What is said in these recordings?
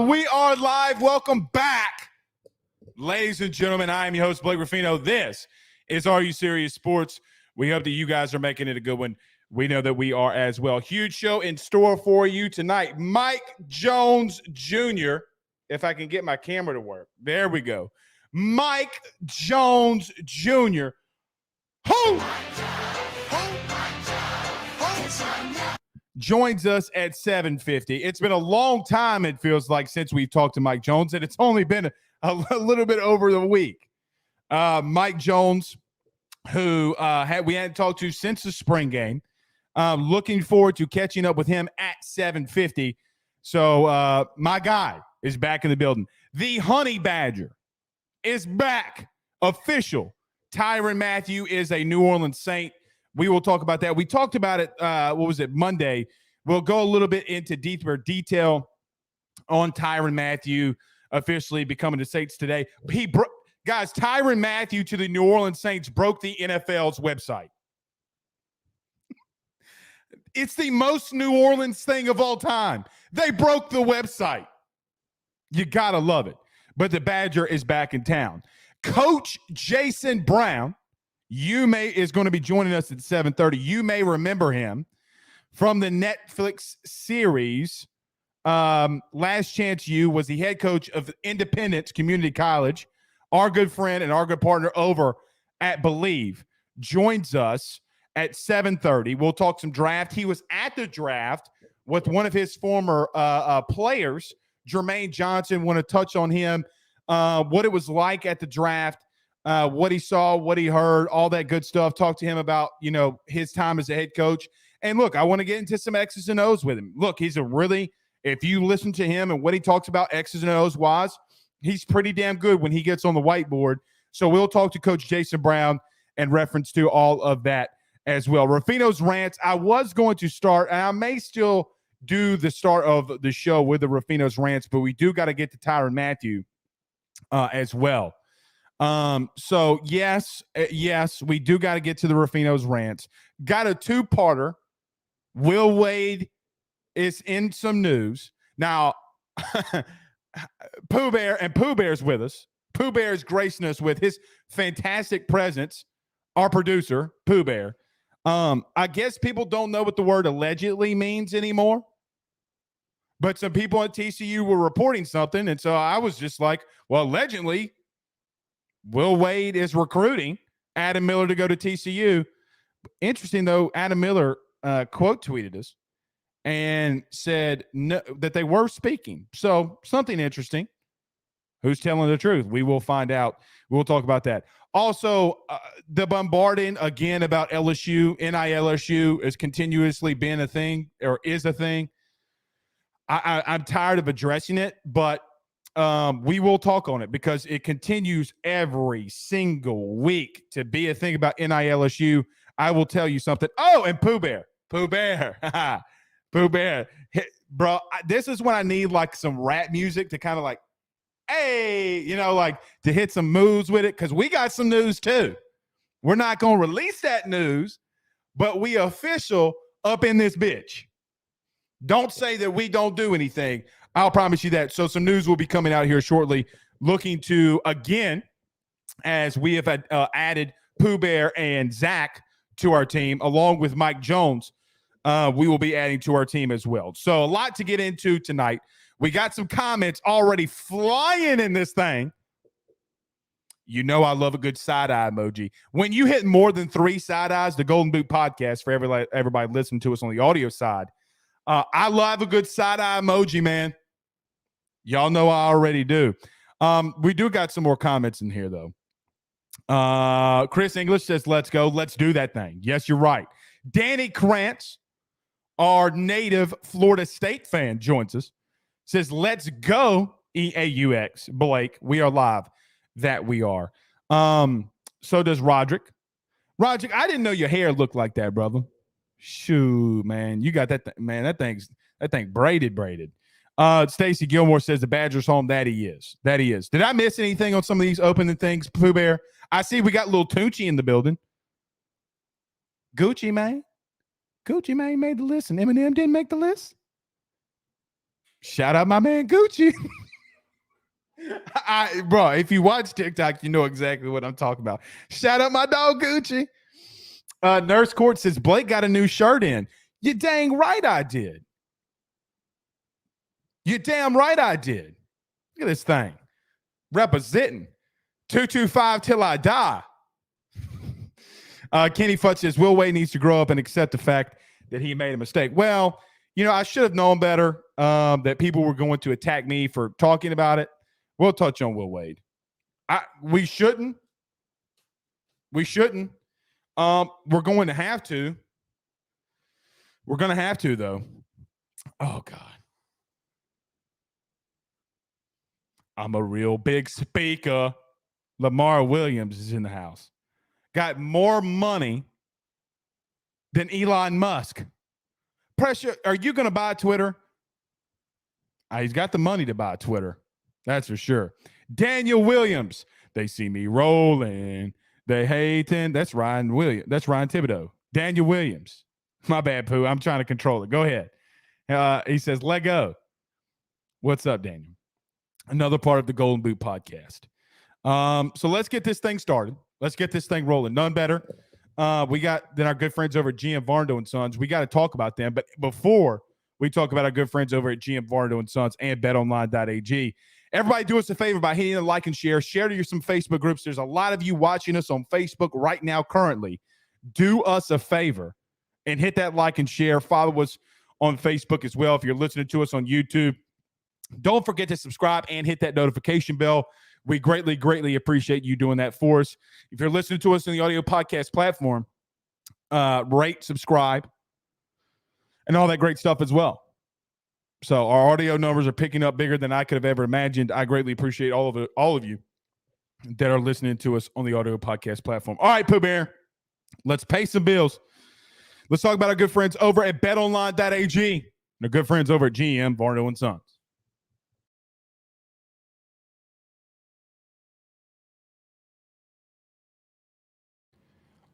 We are live. Welcome back, ladies and gentlemen. I am your host, Blake Ruffino. This is Are You Serious Sports. We hope that you guys are making it a good one. We know that we are as well. Huge show in store for you tonight. Mike Jones Jr., if I can get my camera to work. There we go. Mike Jones Jr. Joins us at 7:50. It's been a long time, it feels like, since we've talked to Mike Jones, and it's only been a little bit over the week. Mike Jones, who we hadn't talked to since the spring game. Looking forward to catching up with him at 7:50. So my guy is back in the building. The Honey Badger is back. Official. Tyrann Mathieu is a New Orleans Saint. We will talk about that. We talked about it, Monday. We'll go a little bit into deeper detail on Tyrann Mathieu officially becoming the Saints today. Guys, Tyrann Mathieu to the New Orleans Saints broke the NFL's website. It's the most New Orleans thing of all time. They broke the website. You got to love it. But the Badger is back in town. Coach Jason Brown is going to be joining us at 7:30. You may remember him from the Netflix series Last Chance U. Was the head coach of Independence Community College. Our good friend and our good partner over at Believe joins us at 7:30. We'll talk some draft. He was at the draft with one of his former players, Jermaine Johnson. Want to touch on him, what it was like at the draft, what he saw, what he heard, all that good stuff. Talk to him about, his time as a head coach. And look, I want to get into some X's and O's with him. Look, if you listen to him and what he talks about X's and O's wise, he's pretty damn good when he gets on the whiteboard. So we'll talk to Coach Jason Brown in reference to all of that as well. Ruffino's Rants, I was going to start, and I may still do the start of the show with the Ruffino's Rants, but we do got to get to Tyrann Mathieu as well. So yes, we do got to get to the Ruffino's Rants. Got a two-parter. Will Wade is in some news. Now, Pooh Bear's with us. Pooh Bear's gracing us with his fantastic presence. Our producer, Pooh Bear. I guess people don't know what the word allegedly means anymore. But some people at TCU were reporting something, and so I was just like, well, allegedly, Will Wade is recruiting Adam Miller to go to TCU. Interesting, though, Adam Miller quote tweeted us and said that they were speaking. So something interesting. Who's telling the truth? We will find out. We'll talk about that. Also, the bombarding again about LSU, NILSU is continuously been a thing or is a thing. I'm tired of addressing it, but we will talk on it because it continues every single week to be a thing about NILSU. I will tell you something. Oh, and Pooh Bear. Pooh Bear. Bro, this is when I need like some rap music to kind of like, hey, like to hit some moves with it, because we got some news too. We're not going to release that news, but we official up in this bitch. Don't say that we don't do anything. I'll promise you that. So some news will be coming out here shortly, looking to, again, as we have added Pooh Bear and Zach to our team, along with Mike Jones, we will be adding to our team as well. So a lot to get into tonight. We got some comments already flying in this thing. You know I love a good side-eye emoji. When you hit more than 3 side eyes, the Golden Boot Podcast, for everybody listening to us on the audio side, I love a good side-eye emoji, man. Y'all know I already do. We do got some more comments in here, though. Chris English says, let's go. Let's do that thing. Yes, you're right. Danny Krantz, our native Florida State fan, joins us. Says, let's go, EAUX. Blake, we are live. That we are. So does Roderick. Roderick, I didn't know your hair looked like that, brother. Shoot, man. You got that, man. That thing braided. Stacy Gilmore says the Badger's home. That he is. Did I miss anything on some of these opening things, Pooh Bear? I see we got little Tunchi in the building. Gucci Mane made the list, and Eminem didn't make the list. Shout out my man Gucci. Bro, if you watch TikTok, you know exactly what I'm talking about. Shout out my dog Gucci. Nurse Court says Blake got a new shirt in. You dang right I did. You damn right I did. Look at this thing. Representing 225 till I die. Kenny Futch says Will Wade needs to grow up and accept the fact that he made a mistake. Well, I should have known better that people were going to attack me for talking about it. We'll touch on Will Wade. We shouldn't. We shouldn't. We're going to have to. We're going to have to, though. Oh, God. I'm a real big speaker. Lamar Williams is in the house. Got more money than Elon Musk. Pressure, are you going to buy Twitter? He's got the money to buy Twitter. That's for sure. Daniel Williams. They see me rolling. They hating. That's Ryan Williams. That's Ryan Thibodeau. Daniel Williams. My bad, Pooh. I'm trying to control it. Go ahead. He says, let go. What's up, Daniel? Another part of the Golden Boot podcast. So let's get this thing started. Let's get this thing rolling. None better. We got then our good friends over at GM Varndo and Sons. We got to talk about them. But before we talk about our good friends over at GM Varndo and Sons and betonline.ag, everybody do us a favor by hitting the like and share. Share to some Facebook groups. There's a lot of you watching us on Facebook right now currently. Do us a favor and hit that like and share. Follow us on Facebook as well. If you're listening to us on YouTube, don't forget to subscribe and hit that notification bell. We greatly, greatly appreciate you doing that for us. If you're listening to us on the audio podcast platform, rate, subscribe, and all that great stuff as well. So our audio numbers are picking up bigger than I could have ever imagined. I greatly appreciate all of you that are listening to us on the audio podcast platform. All right, Pooh Bear, let's pay some bills. Let's talk about our good friends over at betonline.ag and our good friends over at GM Varndo and Sons.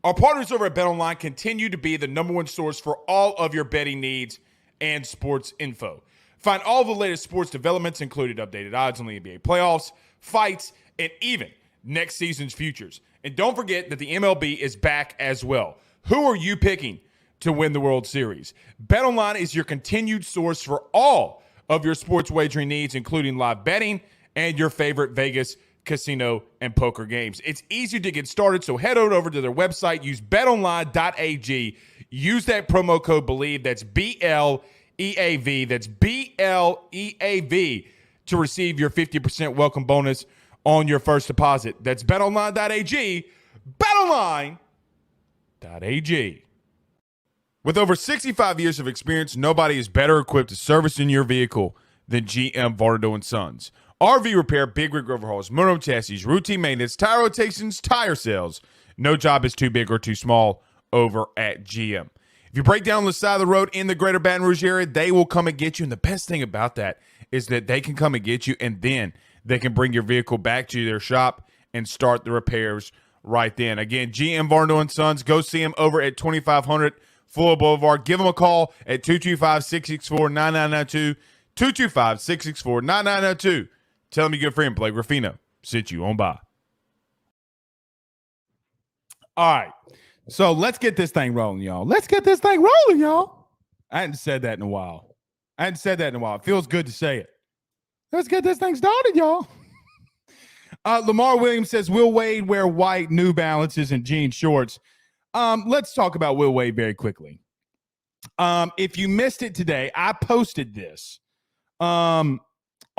Our partners over at BetOnline continue to be the number one source for all of your betting needs and sports info. Find all the latest sports developments, including updated odds on the NBA playoffs, fights, and even next season's futures. And don't forget that the MLB is back as well. Who are you picking to win the World Series? BetOnline is your continued source for all of your sports wagering needs, including live betting and your favorite Vegas casino and poker games. It's easy to get started, so head on over to their website, use betonline.ag, use that promo code BELIEVE, that's BLEAV, that's BLEAV, to receive your 50% welcome bonus on your first deposit. That's betonline.ag, betonline.ag. With over 65 years of experience, nobody is better equipped to service in your vehicle than GM Varndo and Sons. RV repair, big rig overhauls, motorhome chassis, routine maintenance, tire rotations, tire sales. No job is too big or too small over at GM. If you break down the side of the road in the greater Baton Rouge area, they will come and get you. And the best thing about that is that they can come and get you, and then they can bring your vehicle back to their shop and start the repairs right then. Again, GM Varndo and Sons, go see them over at 2500 Fuller Boulevard. Give them a call at 225-664-9992, 225-664-9992. Tell them your good friend Blake Ruffino sent you on by. All right. So let's get this thing rolling, y'all. Let's get this thing rolling, y'all. I hadn't said that in a while. It feels good to say it. Let's get this thing started, y'all. Lamar Williams says, Will Wade wear white New Balances and jean shorts? Let's talk about Will Wade very quickly. If you missed it today, I posted this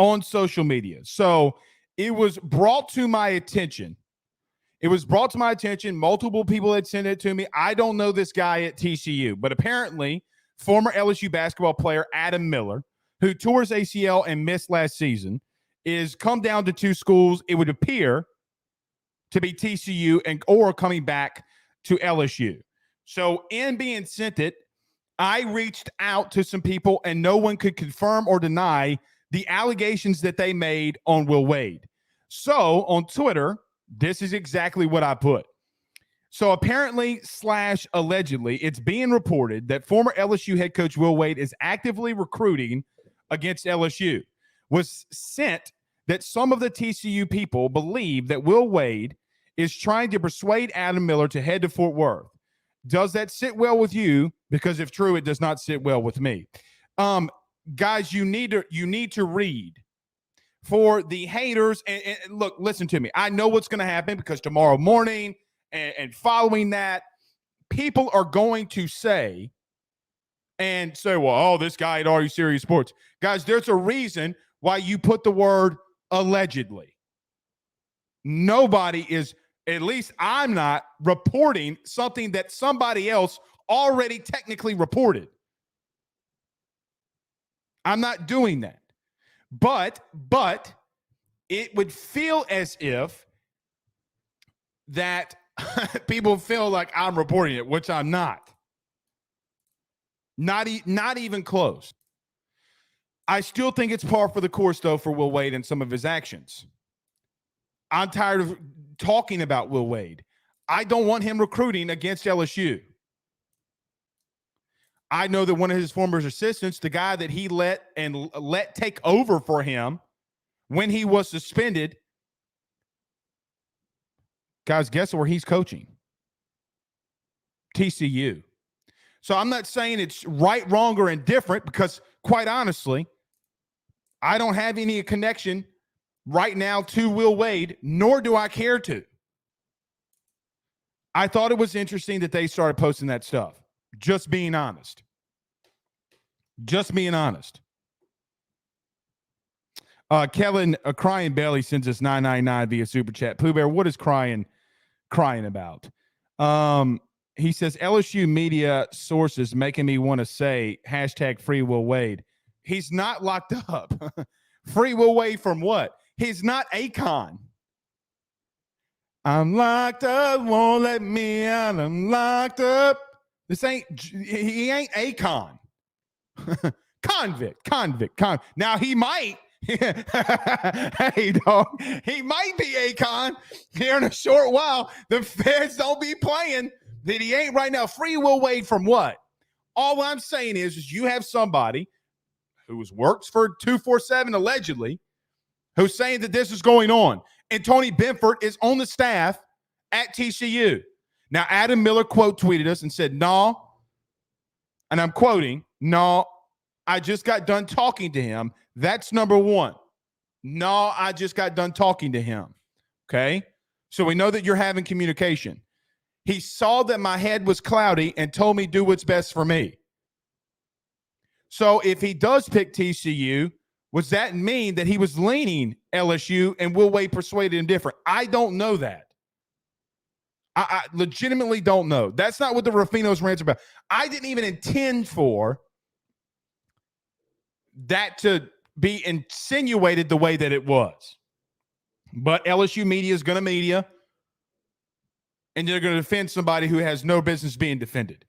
on social media. So it was brought to my attention. Multiple people had sent it to me. I don't know this guy at TCU, but apparently former LSU basketball player Adam Miller, who tore his ACL and missed last season, is come down to two schools. It would appear to be TCU or coming back to LSU. So in being sent it, I reached out to some people and no one could confirm or deny the allegations that they made on Will Wade. So on Twitter, this is exactly what I put. So apparently / allegedly, it's being reported that former LSU head coach Will Wade is actively recruiting against LSU was sent that some of the TCU people believe that Will Wade is trying to persuade Adam Miller to head to Fort Worth. Does that sit well with you? Because if true, it does not sit well with me. Guys, you need to read. For the haters, and look, listen to me. I know what's going to happen because tomorrow morning and following that, people are going to say, well, oh, this guy at Are Serious Sports. Guys, there's a reason why you put the word allegedly. Nobody is, at least I'm not, reporting something that somebody else already technically reported. I'm not doing that. But it would feel as if that people feel like I'm reporting it, which I'm not. Not even close. I still think it's par for the course, though, for Will Wade and some of his actions. I'm tired of talking about Will Wade. I don't want him recruiting against LSU. I know that one of his former assistants, the guy that he let take over for him when he was suspended, guys, guess where he's coaching? TCU. So I'm not saying it's right, wrong, or indifferent because, quite honestly, I don't have any connection right now to Will Wade, nor do I care to. I thought it was interesting that they started posting that stuff. Just being honest. Kellen, Crying Belly sends us $9.99 via Super Chat. Pooh Bear, what is crying about? He says, LSU media sources making me want to say hashtag free Will Wade. He's not locked up. Free Will Wade from what? He's not Akon. I'm locked up, won't let me out. I'm locked up. He ain't Akon. Convict. Now he might. Hey, dog. He might be Akon here in a short while. The feds don't be playing that he ain't right now. Free Will Wade from what? All I'm saying is you have somebody who works for 247 allegedly who's saying that this is going on. And Tony Benford is on the staff at TCU. Now, Adam Miller quote tweeted us and said, no, and I'm quoting, no, I just got done talking to him. That's number one. No, I just got done talking to him. Okay? So we know that you're having communication. He saw that my head was cloudy and told me do what's best for me. So if he does pick TCU, does that mean that he was leaning LSU and Will Wade persuaded him different? I don't know that. I legitimately don't know. That's not what the Ruffino's rants are about. I didn't even intend for that to be insinuated the way that it was. But LSU media is going to media, and they're going to defend somebody who has no business being defended.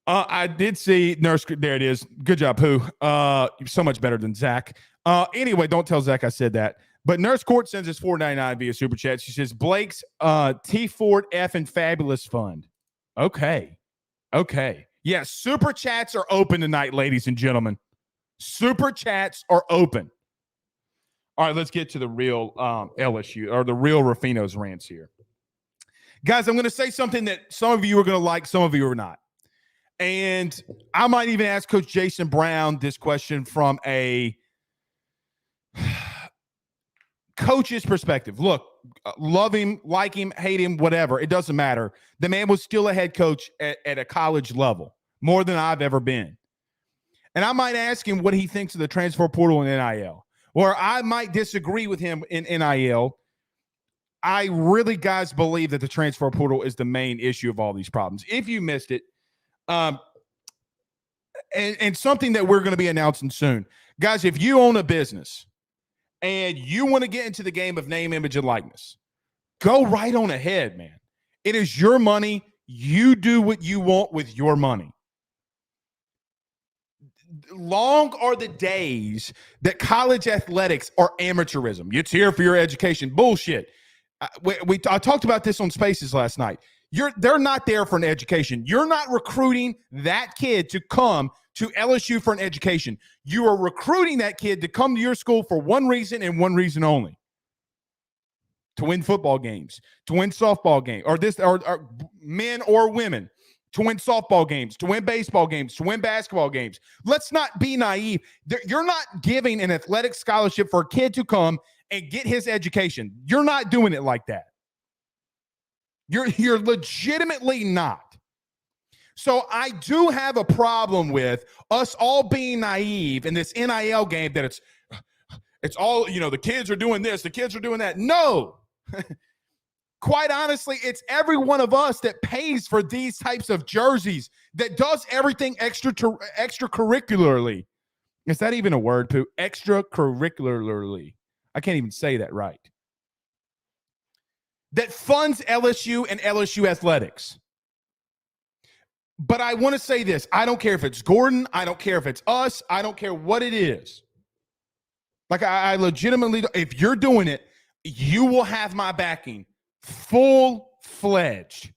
I did see Nurse. There it is. Good job, Pooh. You're so much better than Zach. Anyway, don't tell Zach I said that. But Nurse Court sends us $4.99 via Super Chat. She says, Blake's T. Ford F and Fabulous Fund. Okay. Yeah, Super Chats are open tonight, ladies and gentlemen. Super Chats are open. All right, let's get to the real LSU or the real Ruffino's rants here. Guys, I'm going to say something that some of you are going to like, some of you are not. And I might even ask Coach Jason Brown this question from a coach's perspective. Look, love him, like him, hate him, whatever. It doesn't matter. The man was still a head coach at a college level, more than I've ever been. And I might ask him what he thinks of the transfer portal and NIL. Or I might disagree with him in NIL. I really, guys, believe that the transfer portal is the main issue of all these problems. If you missed it, and something that we're going to be announcing soon. Guys, if you own a business and you want to get into the game of name, image, and likeness, go right on ahead, man. It is your money. You do what you want with your money. Long are the days that college athletics are amateurism. It's here for your education. Bullshit. I talked about this on Spaces last night. They're not there for an education. You're not recruiting that kid to come to LSU for an education. You are recruiting that kid to come to your school for one reason and one reason only: to win football games, to win softball games, or men or women, to win softball games, to win baseball games, to win basketball games. Let's not be naive. You're not giving an athletic scholarship for a kid to come and get his education. You're not doing it like that. You're legitimately not. So I do have a problem with us all being naive in this NIL game that it's all, the kids are doing this, the kids are doing that. No. Quite honestly, it's every one of us that pays for these types of jerseys, that does everything extracurricularly. Is that even a word, Pooh? Extracurricularly. I can't even say that right. That funds LSU and LSU athletics. But I want to say this. I don't care if it's Gordon. I don't care if it's us. I don't care what it is. Like, I legitimately, if you're doing it, you will have my backing, full-fledged.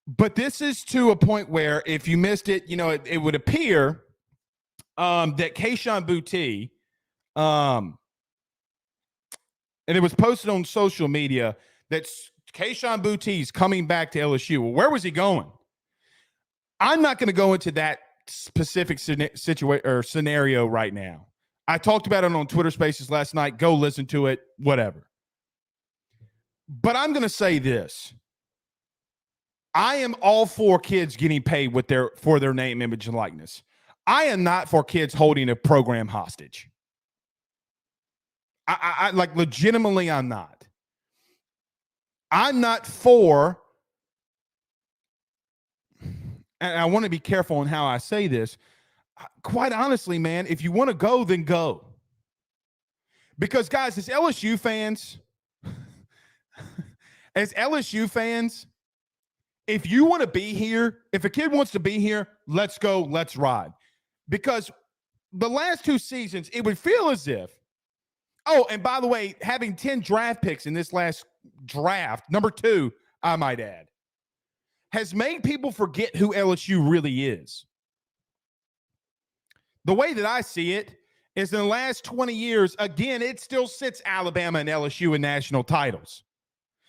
But this is to a point where, if you missed it, it would appear that Kayshon Boutte, and it was posted on social media that Kayshon Boutte is coming back to LSU. Well, where was he going? I'm not going to go into that specific scenario right now. I talked about it on Twitter Spaces last night. Go listen to it, whatever. But I'm going to say this. I am all for kids getting paid for their name, image, and likeness. I am not for kids holding a program hostage. I like, legitimately, I'm not. I'm not for, and I want to be careful on how I say this. Quite honestly, man, if you want to go, then go. Because, guys, as LSU fans, if you want to be here, if a kid wants to be here, let's go, let's ride. Because the last two seasons, it would feel as if, oh, and by the way, having 10 draft picks in this last draft, number 2, I might add, has made people forget who LSU really is. The way that I see it is, in the last 20 years, again, it still sits Alabama and LSU in national titles.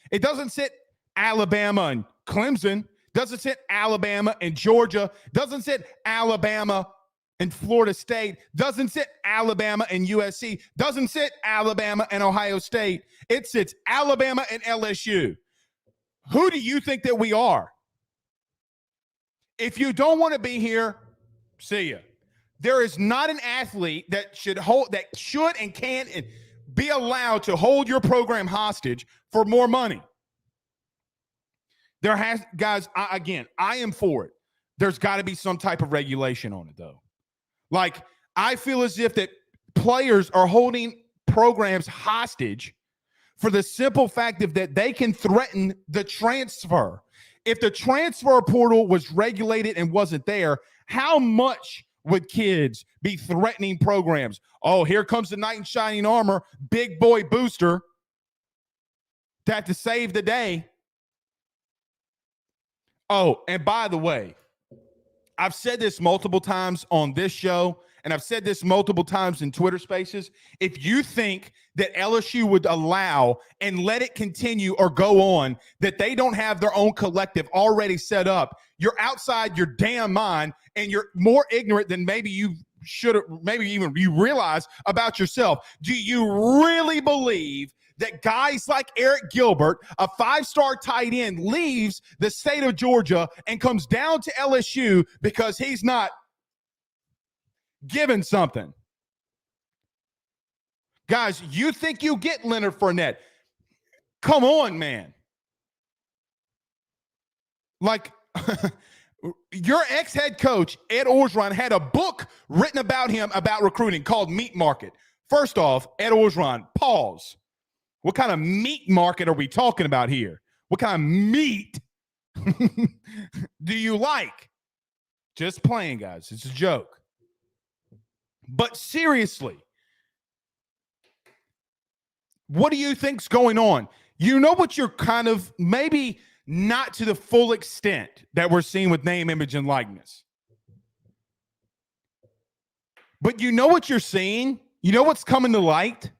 It doesn't sit Alabama and Clemson, doesn't sit Alabama and Georgia, doesn't sit Alabama and Florida State, doesn't sit Alabama and USC, doesn't sit Alabama and Ohio State. It sits Alabama and LSU. Who do you think that we are? If you don't want to be here, see ya. There is not an athlete that should and can be allowed to hold your program hostage for more money. Guys, I am for it. There's got to be some type of regulation on it, though. Like, I feel as if that players are holding programs hostage for the simple fact that they can threaten the transfer. If the transfer portal was regulated and wasn't there, how much would kids be threatening programs? Oh, here comes the knight in shining armor, big boy booster, that to save the day. Oh, and by the way, I've said this multiple times on this show, and I've said this multiple times in Twitter Spaces. If you think that LSU would allow and let it continue or go on, that they don't have their own collective already set up, you're outside your damn mind, and you're more ignorant than maybe you should, maybe even you realize about yourself. Do you really believe that guys like Eric Gilbert, a 5-star tight end, leaves the state of Georgia and comes down to LSU because he's not given something? Guys, you think you get Leonard Fournette? Come on, man. Like, your ex-head coach, Ed Orgeron, had a book written about him about recruiting called Meat Market. First off, Ed Orgeron, pause. What kind of meat market are we talking about here? What kind of meat do you like? Just playing, guys. It's a joke. But seriously, what do you think's going on? You know what you're kind of, maybe not to the full extent that we're seeing with name, image, and likeness. But you know what you're seeing? You know what's coming to light?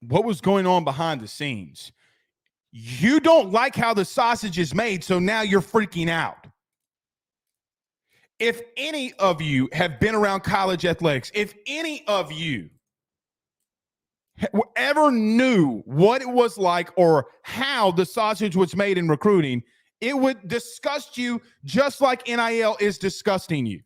What was going on behind the scenes? You don't like how the sausage is made, so now you're freaking out. If any of you have been around college athletics, if any of you ever knew what it was like or how the sausage was made in recruiting, it would disgust you just like NIL is disgusting you.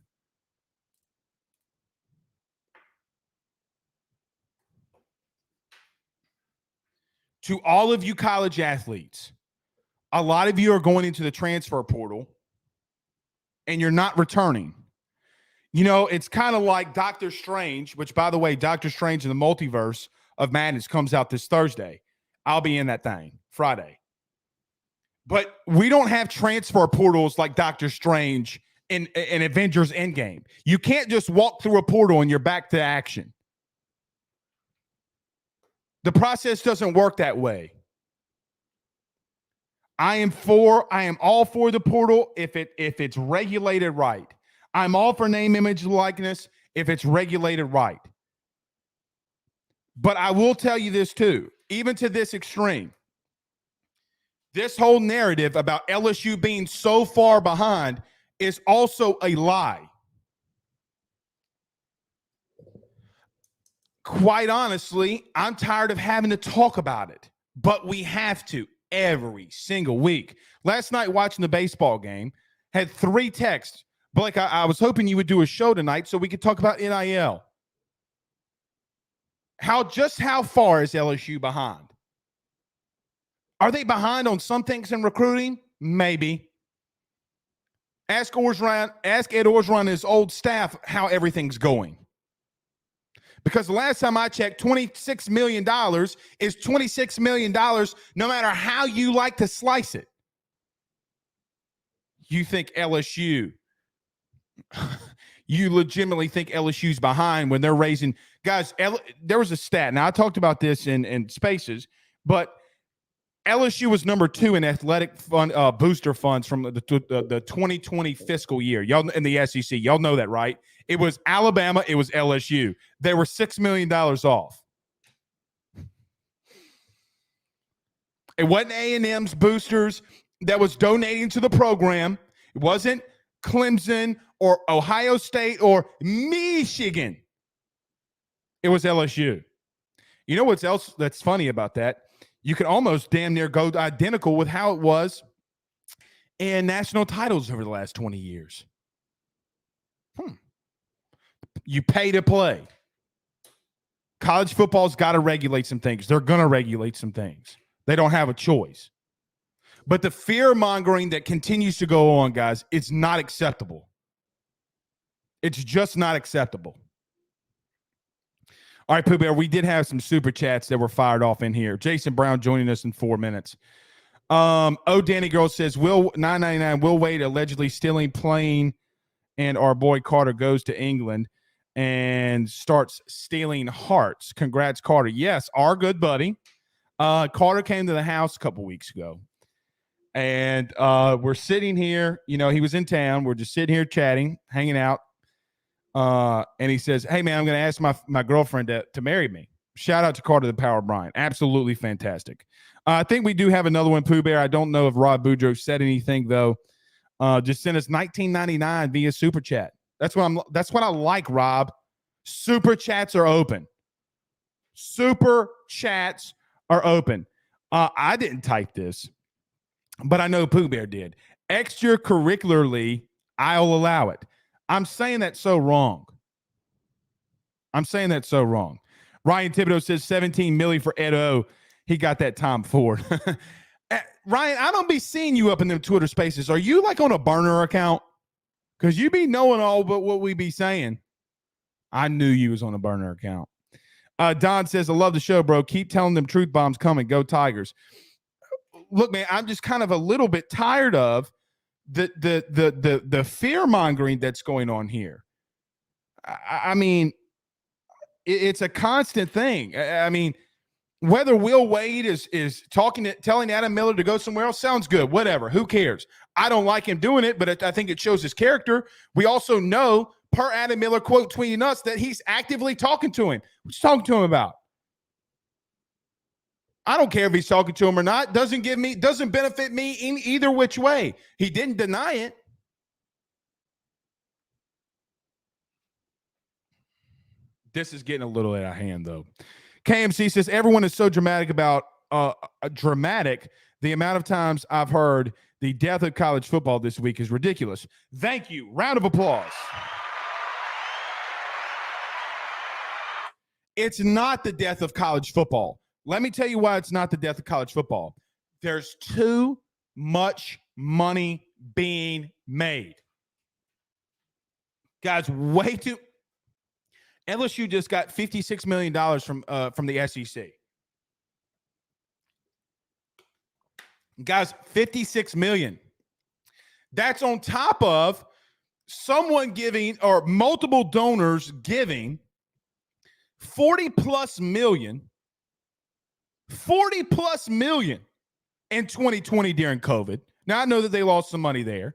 To all of you college athletes, a lot of you are going into the transfer portal and you're not returning. You know, it's kind of like Doctor Strange, which, by the way, Doctor Strange in the Multiverse of Madness comes out this Thursday. I'll be in that thing Friday. But we don't have transfer portals like Doctor Strange in Avengers Endgame. You can't just walk through a portal and you're back to action. The process doesn't work that way. I am all for the portal if it's regulated right. I'm all for name, image, likeness if it's regulated right. But I will tell you this too, even to this extreme, this whole narrative about LSU being so far behind is also a lie. Quite honestly, I'm tired of having to talk about it, but we have to every single week. Last night, watching the baseball game, had 3 texts. Blake, I was hoping you would do a show tonight so we could talk about NIL. How far is LSU behind? Are they behind on some things in recruiting? Maybe. Ask Ed Orgeron and his old staff how everything's going. Because the last time I checked, $26 million is $26 million no matter how you like to slice it. You think LSU, you legitimately think LSU's behind when they're raising – guys, there was a stat. Now, I talked about this in Spaces, but LSU was number 2 in athletic fund booster funds from the 2020 fiscal year. Y'all in the SEC, y'all know that, right? It was Alabama. It was LSU. They were $6 million off. It wasn't A&M's boosters that was donating to the program. It wasn't Clemson or Ohio State or Michigan. It was LSU. You know what's else that's funny about that? You could almost damn near go identical with how it was in national titles over the last 20 years. You pay to play. College football's got to regulate some things. They're going to regulate some things. They don't have a choice. But the fear-mongering that continues to go on, guys, it's not acceptable. It's just not acceptable. All right, Pooh Bear, we did have some super chats that were fired off in here. Jason Brown joining us in 4 minutes. Danny Girl says, Will 999, Will Wade allegedly stealing plane, and our boy Carter goes to England and starts stealing hearts. Congrats, Carter. Yes, our good buddy. Carter came to the house a couple weeks ago. And we're sitting here. You know, he was in town. We're just sitting here chatting, hanging out. And he says, hey, man, I'm going to ask my girlfriend to marry me. Shout out to Carter the Power Brian. Absolutely fantastic. I think we do have another one, Pooh Bear. I don't know if Rob Boudreaux said anything, though. Just send us $19.99 via Super Chat. That's what I like, Rob. Super Chats are open. Super Chats are open. I didn't type this, but I know Pooh Bear did. Extracurricularly, I'll allow it. I'm saying that so wrong. Ryan Thibodeau says 17 million for Ed O. He got that Tom Ford. Ryan, I don't be seeing you up in them Twitter spaces. Are you like on a burner account? Because you be knowing all but what we be saying. I knew you was on a burner account. Don says, I love the show, bro. Keep telling them truth bombs coming. Go Tigers. Look, man, I'm just kind of a little bit tired of the fear mongering that's going on here. I mean, it's a constant thing. I mean, whether Will Wade is telling Adam Miller to go somewhere else sounds good. Whatever. Who cares? I don't like him doing it, but I think it shows his character. We also know per Adam Miller quote tweeting us that he's actively talking to him. What's he talking to him about? I don't care if he's talking to him or not. Doesn't benefit me in either which way. He didn't deny it. This is getting a little out of hand, though. KMC says everyone is so dramatic about dramatic. The amount of times I've heard the death of college football this week is ridiculous. Thank you. Round of applause. It's not the death of college football. Let me tell you why it's not the death of college football. There's too much money being made. Guys, way too. LSU just got $56 million from the SEC. Guys, $56 million. That's on top of someone giving or multiple donors giving $40 plus million in 2020 during COVID. Now, I know that they lost some money there.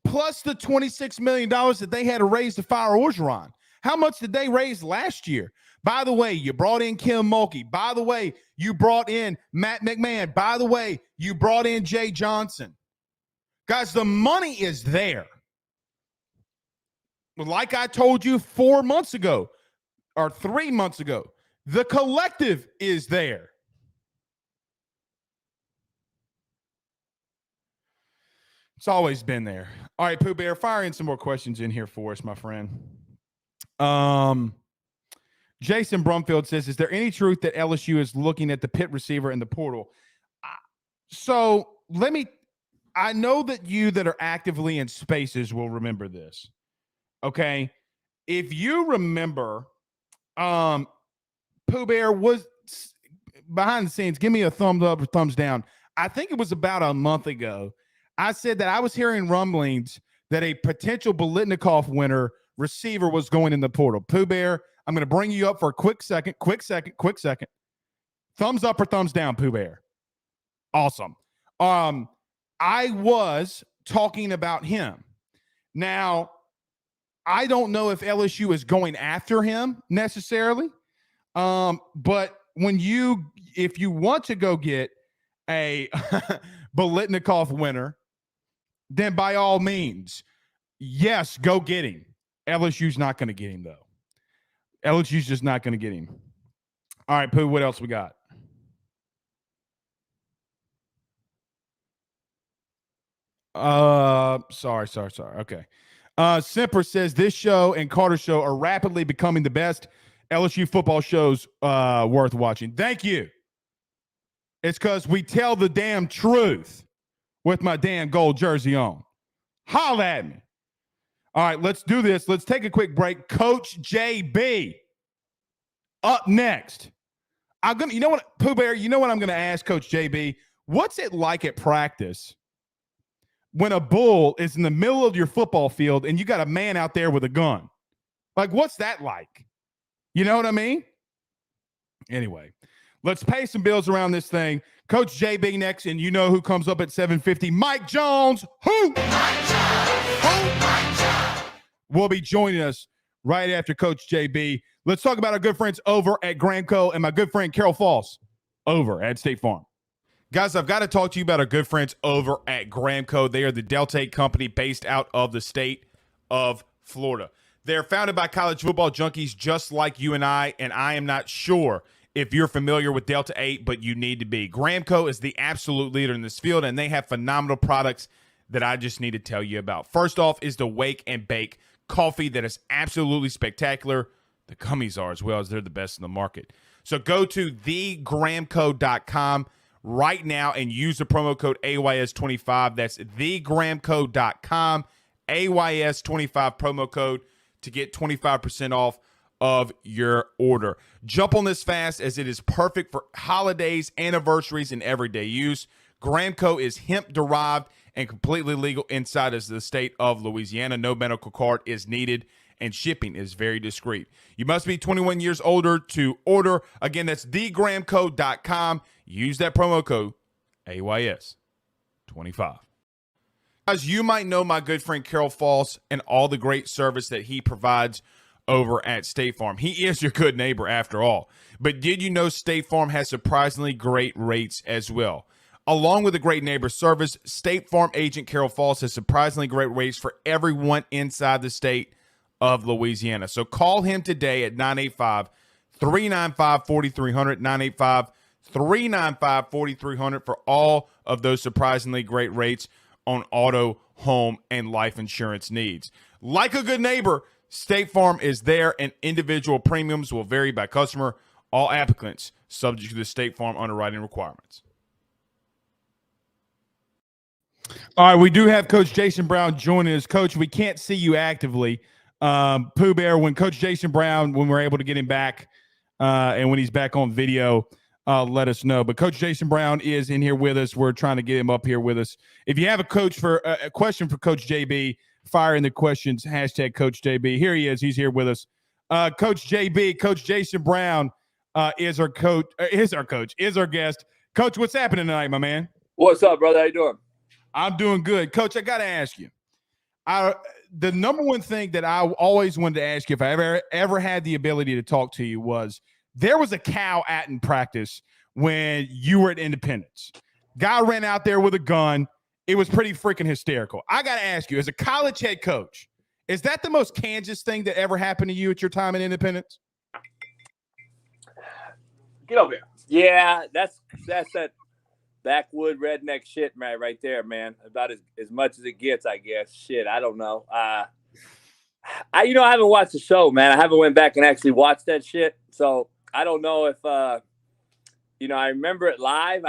Plus the $26 million that they had to raise to fire Orgeron. How much did they raise last year? By the way, you brought in Kim Mulkey. By the way, you brought in Matt McMahon. By the way, you brought in Jay Johnson. Guys, the money is there. Like I told you 4 months ago or 3 months ago, the collective is there. It's always been there. All right, Pooh Bear, fire in some more questions in here for us, my friend. Jason Brumfield says, is there any truth that LSU is looking at the Pitt receiver in the portal? So I know that you that are actively in Spaces will remember this. Okay. If you remember, Pooh Bear was behind the scenes. Give me a thumbs up or thumbs down. I think it was about a month ago. I said that I was hearing rumblings that a potential Biletnikoff winner receiver was going in the portal. Pooh Bear, I'm going to bring you up for a quick second. Thumbs up or thumbs down, Pooh Bear. Awesome. I was talking about him. Now, I don't know if LSU is going after him necessarily. But if you want to go get a Biletnikoff winner, then by all means, yes, go get him. LSU's not going to get him, though. LSU's just not going to get him. All right, Pooh, what else we got? Sorry. Okay. Semper says this show and Carter show are rapidly becoming the best LSU football shows worth watching. Thank you. It's because we tell the damn truth with my damn gold jersey on. Holla at me. All right, let's do this. Let's take a quick break. Coach JB up next. You know what, Pooh Bear, you know what I'm going to ask Coach JB? What's it like at practice when a bull is in the middle of your football field and you got a man out there with a gun? Like, what's that like? You know what I mean? Anyway, let's pay some bills around this thing. Coach JB next, and you know who comes up at 7:50? Mike Jones. Who? Mike Jones. Who? Mike Jones. Will be joining us right after Coach JB. Let's talk about our good friends over at Gramco and my good friend Carol Foss over at State Farm. Guys, I've got to talk to you about our good friends over at Gramco. They are the Delta 8 company based out of the state of Florida. They're founded by college football junkies just like you and I am not sure if you're familiar with Delta 8, but you need to be. Gramco is the absolute leader in this field, and they have phenomenal products that I just need to tell you about. First off is the Wake and Bake coffee that is absolutely spectacular. The gummies are as well, as they're the best in the market. So go to thegramco.com right now and use the promo code AYS25. That's thegramco.com, AYS25 promo code to get 25% off of your order. Jump on this fast as it is perfect for holidays, anniversaries, and everyday use. Gramco is hemp-derived and completely legal inside of the state of Louisiana. No medical card is needed, and shipping is very discreet. You must be 21 years older to order. Again, that's thegramco.com. Use that promo code AYS25. Guys, you might know my good friend Carol Falls and all the great service that he provides over at State Farm. He is your good neighbor after all. But did you know State Farm has surprisingly great rates as well? Along with the great neighbor service, State Farm agent Carol Falls has surprisingly great rates for everyone inside the state of Louisiana. So call him today at 985-395-4300, 985-395-4300 for all of those surprisingly great rates on auto, home, and life insurance needs. Like a good neighbor, State Farm is there, and individual premiums will vary by customer. All applicants subject to the State Farm underwriting requirements. All right, we do have Coach Jason Brown joining us. Coach, we can't see you actively. Pooh Bear, when Coach Jason Brown, when we're able to get him back and when he's back on video, let us know. But Coach Jason Brown is in here with us. We're trying to get him up here with us. If you have a question for Coach JB, fire in the questions, hashtag Coach JB. Here he is. He's here with us. Coach JB, Coach Jason Brown is our guest. Coach, what's happening tonight, my man? What's up, brother? How you doing? I'm doing good. Coach, I got to ask you. The number one thing that I always wanted to ask you, if I ever had the ability to talk to you, was there was a cow in practice when you were at Independence. Guy ran out there with a gun. It was pretty freaking hysterical. I got to ask you, as a college head coach, is that the most Kansas thing that ever happened to you at your time in Independence? Get over here. Yeah, that's that backwood redneck shit, man, right there, man. About as much as it gets, I guess. Shit, I don't know. I haven't watched the show, man. I haven't went back and actually watched that shit. So I don't know if I remember it live.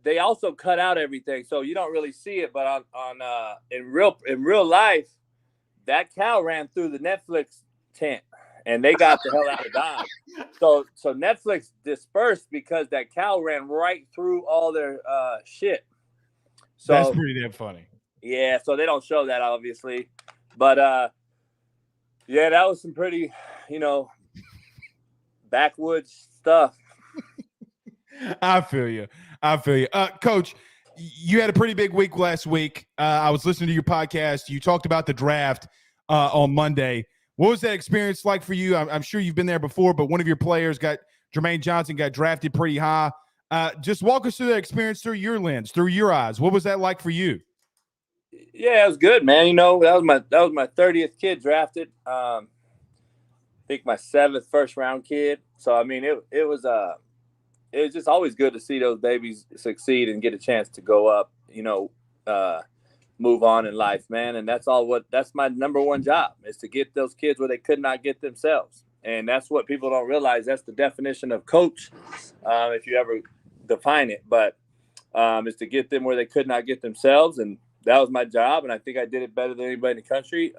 They also cut out everything, so you don't really see it. But in real life, that cow ran through the Netflix tent, and they got the hell out of Dodge. So Netflix dispersed because that cow ran right through all their shit. So that's pretty damn funny. Yeah, so they don't show that obviously, but yeah, that was some pretty, backwoods stuff. I feel you. Coach, you had a pretty big week last week. I was listening to your podcast. You talked about the draft on Monday. What was that experience like for you? I'm sure you've been there before, but one of your players Jermaine Johnson got drafted pretty high. Just walk us through that experience through your lens, through your eyes. What was that like for you? Yeah, it was good, man. That was my 30th kid drafted. I think my 7th first round kid. So I mean, it was just always good to see those babies succeed and get a chance to go up, move on in life, man. And that's my number one job, is to get those kids where they could not get themselves. And that's what people don't realize. That's the definition of coach, if you ever define it. But is to get them where they could not get themselves. And that was my job. And I think I did it better than anybody in the country.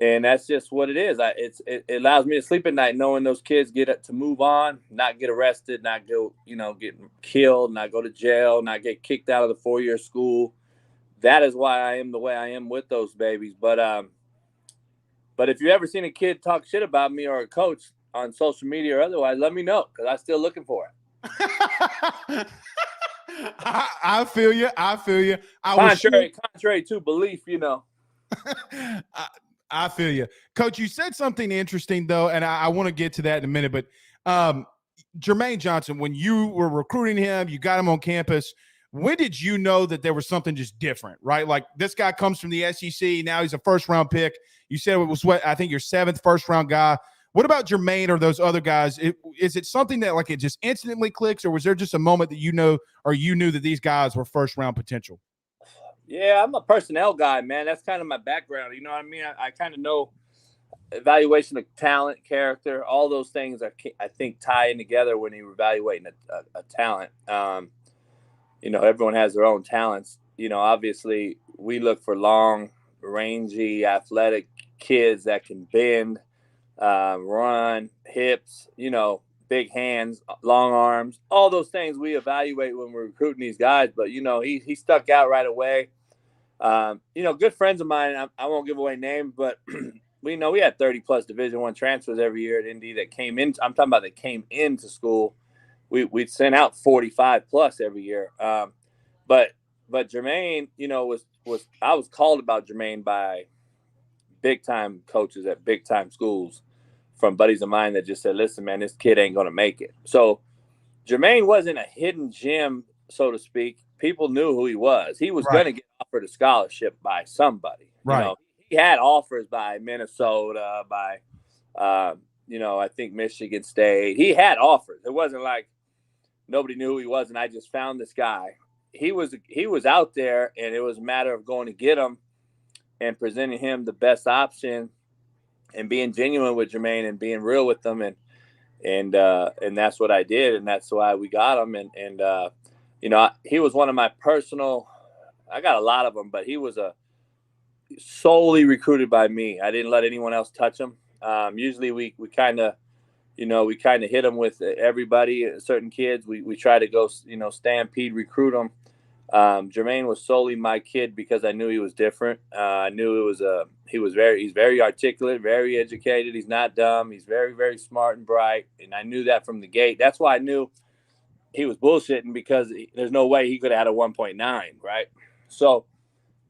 And that's just what it is. It allows me to sleep at night knowing those kids get to move on, not get arrested, not go, get killed, not go to jail, not get kicked out of the 4-year school. That is why I am the way I am with those babies. But if you ever seen a kid talk shit about me or a coach on social media or otherwise, let me know, because I'm still looking for it. I feel you. Contrary to belief, I feel you. Coach, you said something interesting, though, and I want to get to that in a minute. But Jermaine Johnson, when you were recruiting him, you got him on campus. When did you know that there was something just different, right? Like, this guy comes from the SEC. Now he's a first-round pick. You said it was I think your 7th first-round guy. What about Jermaine or those other guys? Is it something that, like, it just instantly clicks, or was there just a moment that you knew that these guys were first-round potential? Yeah, I'm a personnel guy, man. That's kind of my background. You know what I mean? I kind of know evaluation of talent, character, all those things I think tie in together when you're evaluating a talent. Everyone has their own talents. Obviously we look for long, rangy, athletic kids that can bend, run, hips, big hands, long arms, all those things we evaluate when we're recruiting these guys. But, he stuck out right away. Good friends of mine, I won't give away names, but we had 30 plus Division I transfers every year at Indy that came in. I'm talking about that came into school. We'd send out 45 plus every year. But Jermaine, was was called about Jermaine by big time coaches at big time schools from buddies of mine that just said, listen, man, this kid ain't going to make it. So Jermaine wasn't a hidden gem, so to speak. People knew who he was. He was going to get offered a scholarship by somebody. Right. You know, he had offers by Minnesota, by, I think Michigan State. He had offers. It wasn't like nobody knew who he was, and I just found this guy. He was out there, and it was a matter of going to get him and presenting him the best option and being genuine with Jermaine and being real with them. And that's what I did. And that's why we got him. And he was one of my personal, I got a lot of them, but he was solely recruited by me. I didn't let anyone else touch him. Usually we kind of hit him with everybody, certain kids. We try to go, stampede, recruit them. Jermaine was solely my kid because I knew he was different. I knew he's very articulate, very educated. He's not dumb. He's very, very smart and bright. And I knew that from the gate. That's why I knew he was bullshitting, because there's no way he could have had a 1.9, right? So,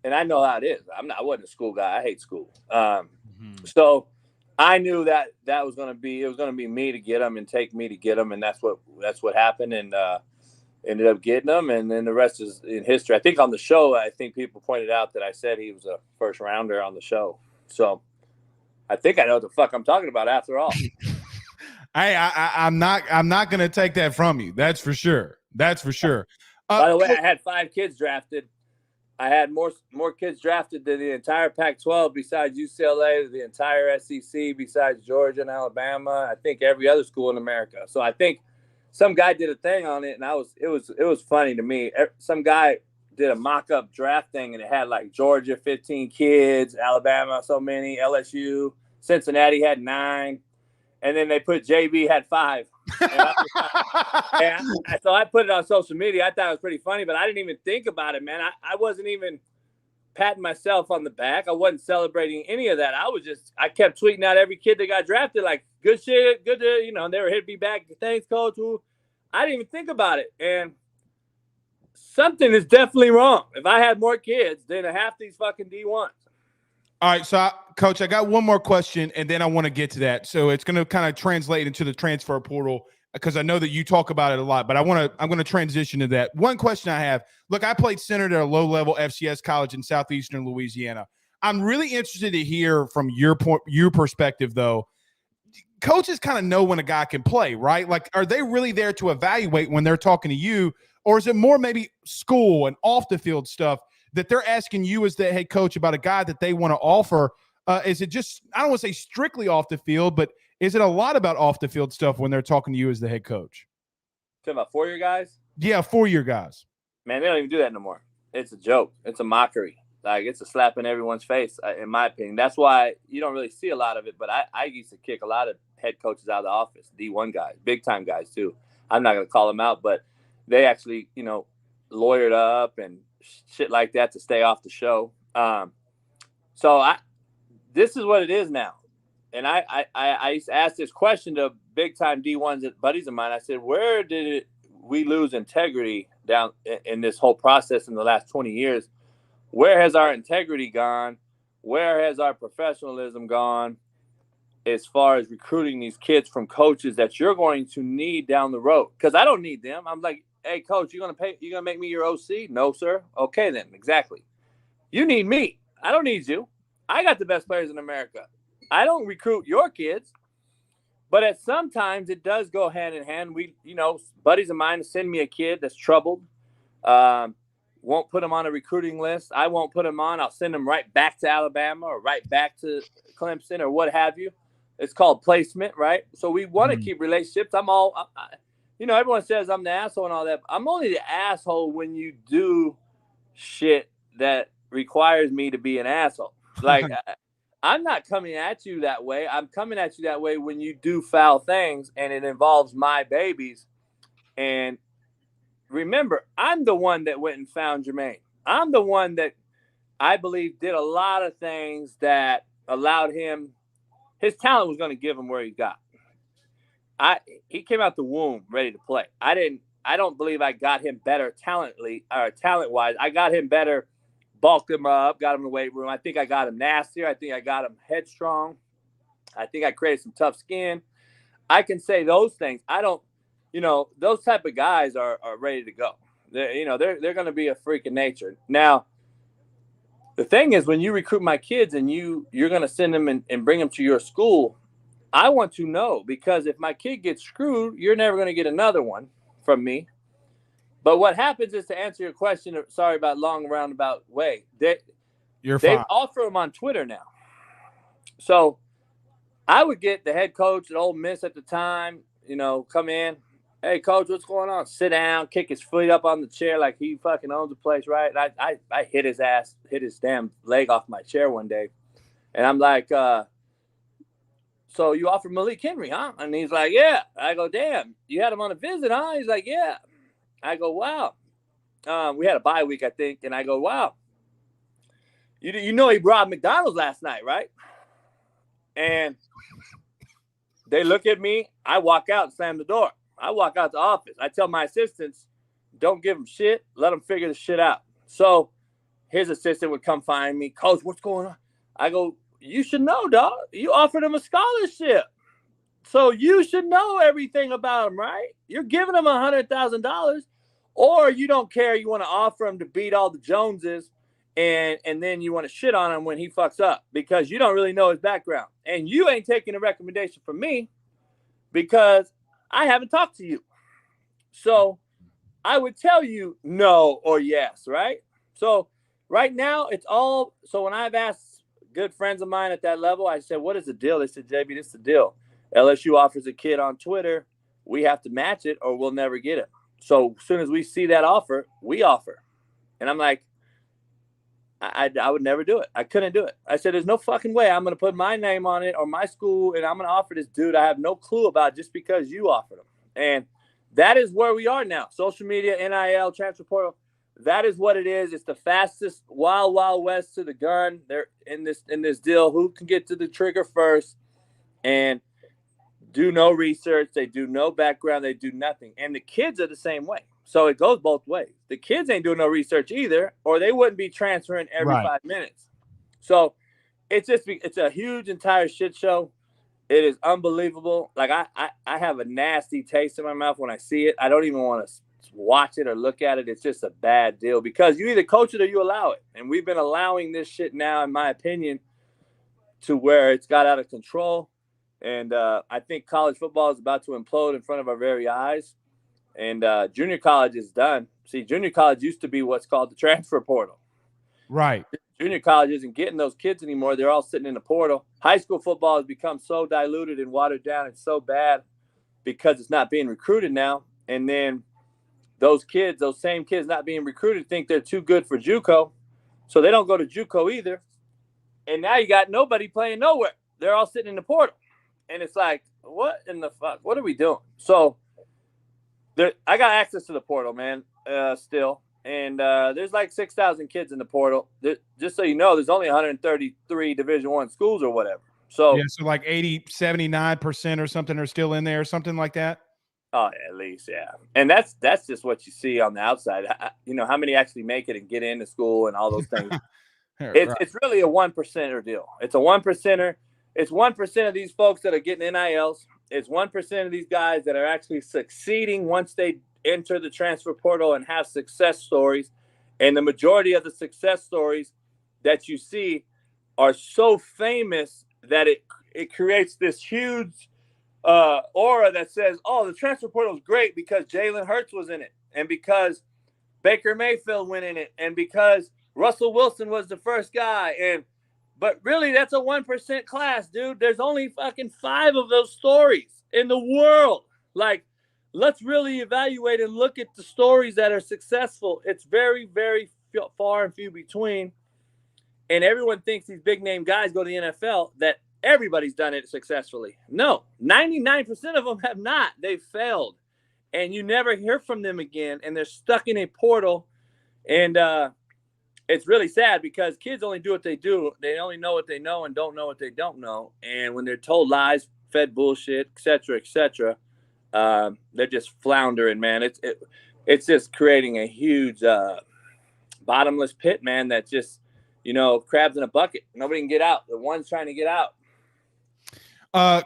and I know how it is. I wasn't a school guy. I hate school. So I knew that was going to be me to get him and take me to get him. And that's what happened. And, ended up getting him, and then the rest is in history. I think on the show, people pointed out that I said he was a first rounder on the show. So I think I know what the fuck I'm talking about after all. I'm not going to take that from you. That's for sure. By the way, I had 5 kids drafted. I had more kids drafted than the entire Pac-12 besides UCLA, the entire SEC besides Georgia and Alabama. I think every other school in America. So I think some guy did a thing on it, and it was funny to me. Some guy did a mock-up draft thing, and it had like Georgia 15 kids, Alabama so many, LSU, Cincinnati had 9, and then they put JB had 5. So I put it on social media. I thought it was pretty funny, but I didn't even think about it, man. I wasn't even patting myself on the back. I wasn't celebrating any of that. I kept tweeting out every kid that got drafted, like, good shit, good to, they were hitting me back. Thanks, coach. I didn't even think about it. And something is definitely wrong. If I had more kids than half these fucking D1s. All right. So Coach, I got one more question, and then I want to get to that. So it's going to kind of translate into the transfer portal, because I know that you talk about it a lot, but I'm going to transition to that. One question I have, look, I played center at a low-level FCS college in southeastern Louisiana. I'm really interested to hear from your perspective, though. Coaches kind of know when a guy can play, right? Like, are they really there to evaluate when they're talking to you, or is it more maybe school and off-the-field stuff that they're asking you as the head coach about a guy that they want to offer? Is it just, I don't want to say strictly off the field, but is it a lot about off-the-field stuff when they're talking to you as the head coach? Talking about 4-year guys? Yeah, 4-year guys. Man, they don't even do that no more. It's a joke. It's a mockery. Like, it's a slap in everyone's face, in my opinion. That's why you don't really see a lot of it, but I used to kick a lot of head coaches out of the office, D1 guys, big-time guys too. I'm not going to call them out, but they actually, lawyered up and shit like that to stay off the show. This is what it is now. And I used to ask this question to big-time D1s, buddies of mine. I said, where did we lose integrity down in this whole process in the last 20 years? Where has our integrity gone? Where has our professionalism gone as far as recruiting these kids from coaches that you're going to need down the road? Because I don't need them. I'm like, hey, coach, you're gonna make me your OC? No, sir. Okay, then, exactly. You need me. I don't need you. I got the best players in America. I don't recruit your kids, but at sometimes it does go hand in hand. We, buddies of mine send me a kid that's troubled. Won't put him on a recruiting list. I won't put him on. I'll send him right back to Alabama or right back to Clemson or what have you. It's called placement, right? So we want to keep relationships. Everyone says I'm the asshole and all that. I'm only the asshole when you do shit that requires me to be an asshole. Like, I'm not coming at you that way. I'm coming at you that way when you do foul things and it involves my babies. And remember, I'm the one that went and found Jermaine. I'm the one that I believe did a lot of things that allowed him. His talent was going to give him where he got. He came out the womb ready to play. I don't believe I got him better talent-wise. I got him better bulked him up, got him in the weight room. I think I got him nastier. I think I got him headstrong. I think I created some tough skin. I can say those things. I don't, those type of guys are ready to go. They're going to be a freak of nature. Now, the thing is, when you recruit my kids and you're going to send them and bring them to your school, I want to know, because if my kid gets screwed, you're never going to get another one from me. But what happens is, to answer your question, sorry about long roundabout way, they offer them on Twitter now. So I would get the head coach at Ole Miss at the time, come in. Hey, coach, what's going on? Sit down, kick his feet up on the chair like he fucking owns the place, right? And I hit his damn leg off my chair one day. And I'm like, so you offered Malik Henry, huh? And he's like, yeah. I go, damn, you had him on a visit, huh? He's like, yeah. I go, wow. We had a bye week, I think. And I go, wow. He robbed McDonald's last night, right? And they look at me. I walk out and slam the door. I walk out the office. I tell my assistants, don't give them shit. Let them figure the shit out. So his assistant would come find me. Coach, what's going on? I go, you should know, dog. You offered him a scholarship. So you should know everything about him, right? You're giving him $100,000. Or you don't care. You want to offer him to beat all the Joneses. And then you want to shit on him when he fucks up, because you don't really know his background. And you ain't taking a recommendation from me because I haven't talked to you. So I would tell you no or yes, right? So right now it's all, so when I've asked good friends of mine at that level, I said, what is the deal? They said, JB, this is the deal. LSU offers a kid on Twitter. We have to match it or we'll never get it. So as soon as we see that offer, we offer. And I'm like, I would never do it. I couldn't do it. I said, there's no fucking way I'm going to put my name on it or my school, and I'm going to offer this dude I have no clue about just because you offered him. And that is where we are now. Social media, NIL, transfer portal. That is what it is. It's the fastest wild, wild west to the gun. They're in this deal. Who can get to the trigger first and do no research? They do no background. They do nothing. And the kids are the same way. So it goes both ways. The kids ain't doing no research either, or they wouldn't be transferring every 5 minutes. So it's a huge entire shit show. It is unbelievable. Like I have a nasty taste in my mouth when I see it. I don't even want to watch it or look at it. It's just a bad deal because you either coach it or you allow it. And we've been allowing this shit now, in my opinion, to where it's got out of control. And I think college football is about to implode in front of our very eyes. And junior college is done. See, junior college used to be what's called the transfer portal. Right. Junior college isn't getting those kids anymore. They're all sitting in the portal. High school football has become so diluted and watered down and so bad because it's not being recruited now. And then those same kids not being recruited think they're too good for JUCO. So they don't go to JUCO either. And now you got nobody playing nowhere. They're all sitting in the portal. And it's like, what in the fuck? What are we doing? So I got access to the portal, man, still. And there's like 6,000 kids in the portal. Just so you know, there's only 133 Division I schools or whatever. So yeah, so like 79% or something are still in there or something like that. Oh, at least, yeah. And that's just what you see on the outside. How many actually make it and get into school and all those things. It's really a 1%er deal. It's a 1%er. It's 1% of these folks that are getting NILs. It's 1% of these guys that are actually succeeding once they enter the transfer portal and have success stories. And the majority of the success stories that you see are so famous that it creates this huge aura that says, oh, the transfer portal is great because Jalen Hurts was in it, and because Baker Mayfield went in it, and because Russell Wilson was the first guy. But really, that's a 1% class, dude. There's only fucking 5 of those stories in the world. Like, let's really evaluate and look at the stories that are successful. It's very, very far and few between. And everyone thinks these big name guys go to the NFL, that everybody's done it successfully. No, 99% of them have not. They've failed. And you never hear from them again. And they're stuck in a portal. And it's really sad because kids only do what they do. They only know what they know and don't know what they don't know. And when they're told lies, fed bullshit, et cetera, they're just floundering, man. It's just creating a huge bottomless pit, man, that just, crabs in a bucket. Nobody can get out. The one's trying to get out.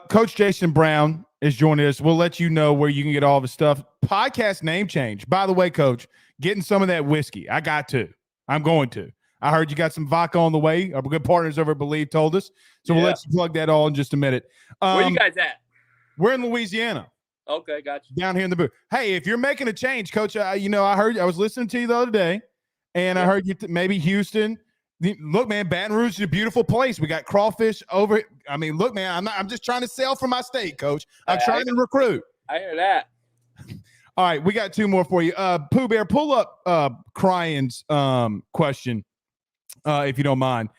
Coach Jason Brown is joining us. We'll let you know where you can get all the stuff. Podcast name change. By the way, Coach, getting some of that whiskey. I'm going to. I heard you got some vodka on the way. Our good partners over at Believe told us. So we'll let you plug that all in just a minute. Where you guys at? We're in Louisiana. Okay, gotcha. Down here in the booth. Hey, if you're making a change, Coach, I heard I was listening to you the other day, and I heard you maybe Houston. Look, man, Baton Rouge is a beautiful place. We got crawfish over. I mean, look, man, I'm just trying to sell for my state, Coach. I'm trying to recruit. I hear that. All right, we got two more for you. Pooh Bear, pull up Cryan's question, if you don't mind.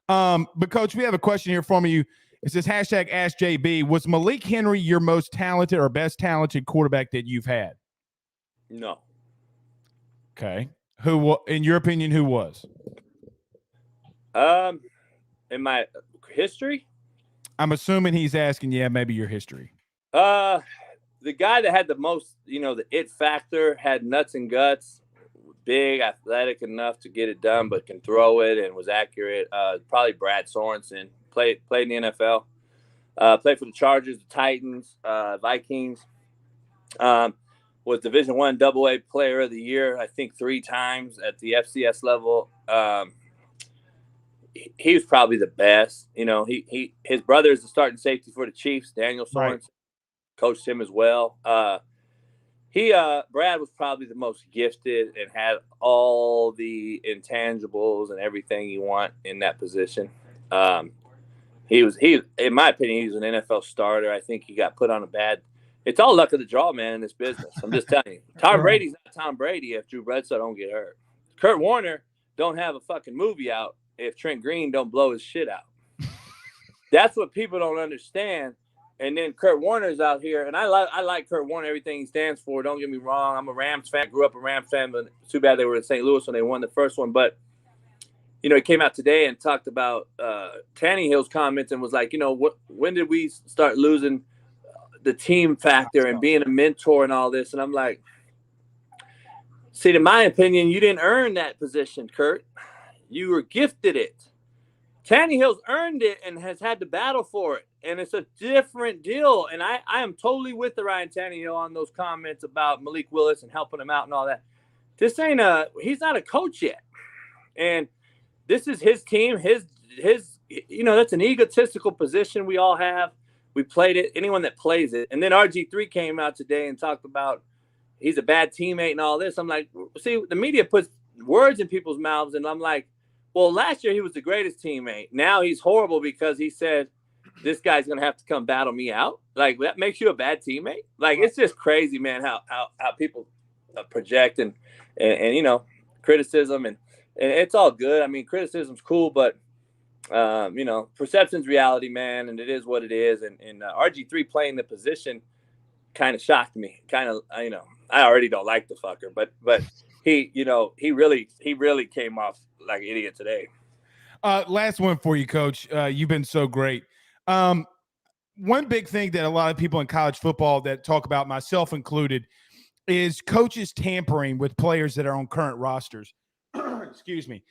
But Coach, we have a question here from you. It says #AskJB. Was Malik Henry your most talented or best talented quarterback that you've had? No. Okay. Who, in your opinion, who was? In my history? I'm assuming he's asking, maybe your history. The guy that had the most, the it factor, had nuts and guts, big, athletic enough to get it done, but can throw it and was accurate. Probably Brad Sorensen. Played in the NFL. Played for the Chargers, the Titans, Vikings. Was Division I AA Player of the Year, I think 3 times at the FCS level. He was probably the best. His brother is the starting safety for the Chiefs, Daniel Sorensen. Right. Coached him as well. Brad was probably the most gifted and had all the intangibles and everything you want in that position. He in my opinion, he was an NFL starter. I think he got put on it's all luck of the draw, man, in this business. I'm just telling you. Tom Brady's not Tom Brady if Drew Bledsoe don't get hurt. Kurt Warner don't have a fucking movie out if Trent Green don't blow his shit out. That's what people don't understand. And then Kurt Warner's out here, and I like Kurt Warner, everything he stands for. Don't get me wrong. I'm a Rams fan. Grew up a Rams fan, but too bad they were in St. Louis when they won the first one. But, he came out today and talked about Tannehill's comments and was like, when did we start losing the team factor and being a mentor and all this? And I'm like, see, in my opinion, you didn't earn that position, Kurt. You were gifted it. Tannehill's earned it and has had to battle for it. And it's a different deal. And I am totally with the Ryan Tannehill on those comments about Malik Willis and helping him out and all that. This ain't he's not a coach yet. And this is his team, his that's an egotistical position we all have. We played it, anyone that plays it. And then RG3 came out today and talked about he's a bad teammate and all this. I'm like, see, the media puts words in people's mouths. And I'm like, well, last year he was the greatest teammate. Now he's horrible because he said, this guy's going to have to come battle me out. Like, that makes you a bad teammate? Like, it's just crazy, man, how people project and criticism. And it's all good. I mean, criticism's cool, but, perception's reality, man, and it is what it is. And RG3 playing the position kind of shocked me. Kind of, I already don't like the fucker, but he really came off like an idiot today. Last one for you, Coach. You've been so great. One big thing that a lot of people in college football that talk about, myself included, is coaches tampering with players that are on current rosters. Excuse me.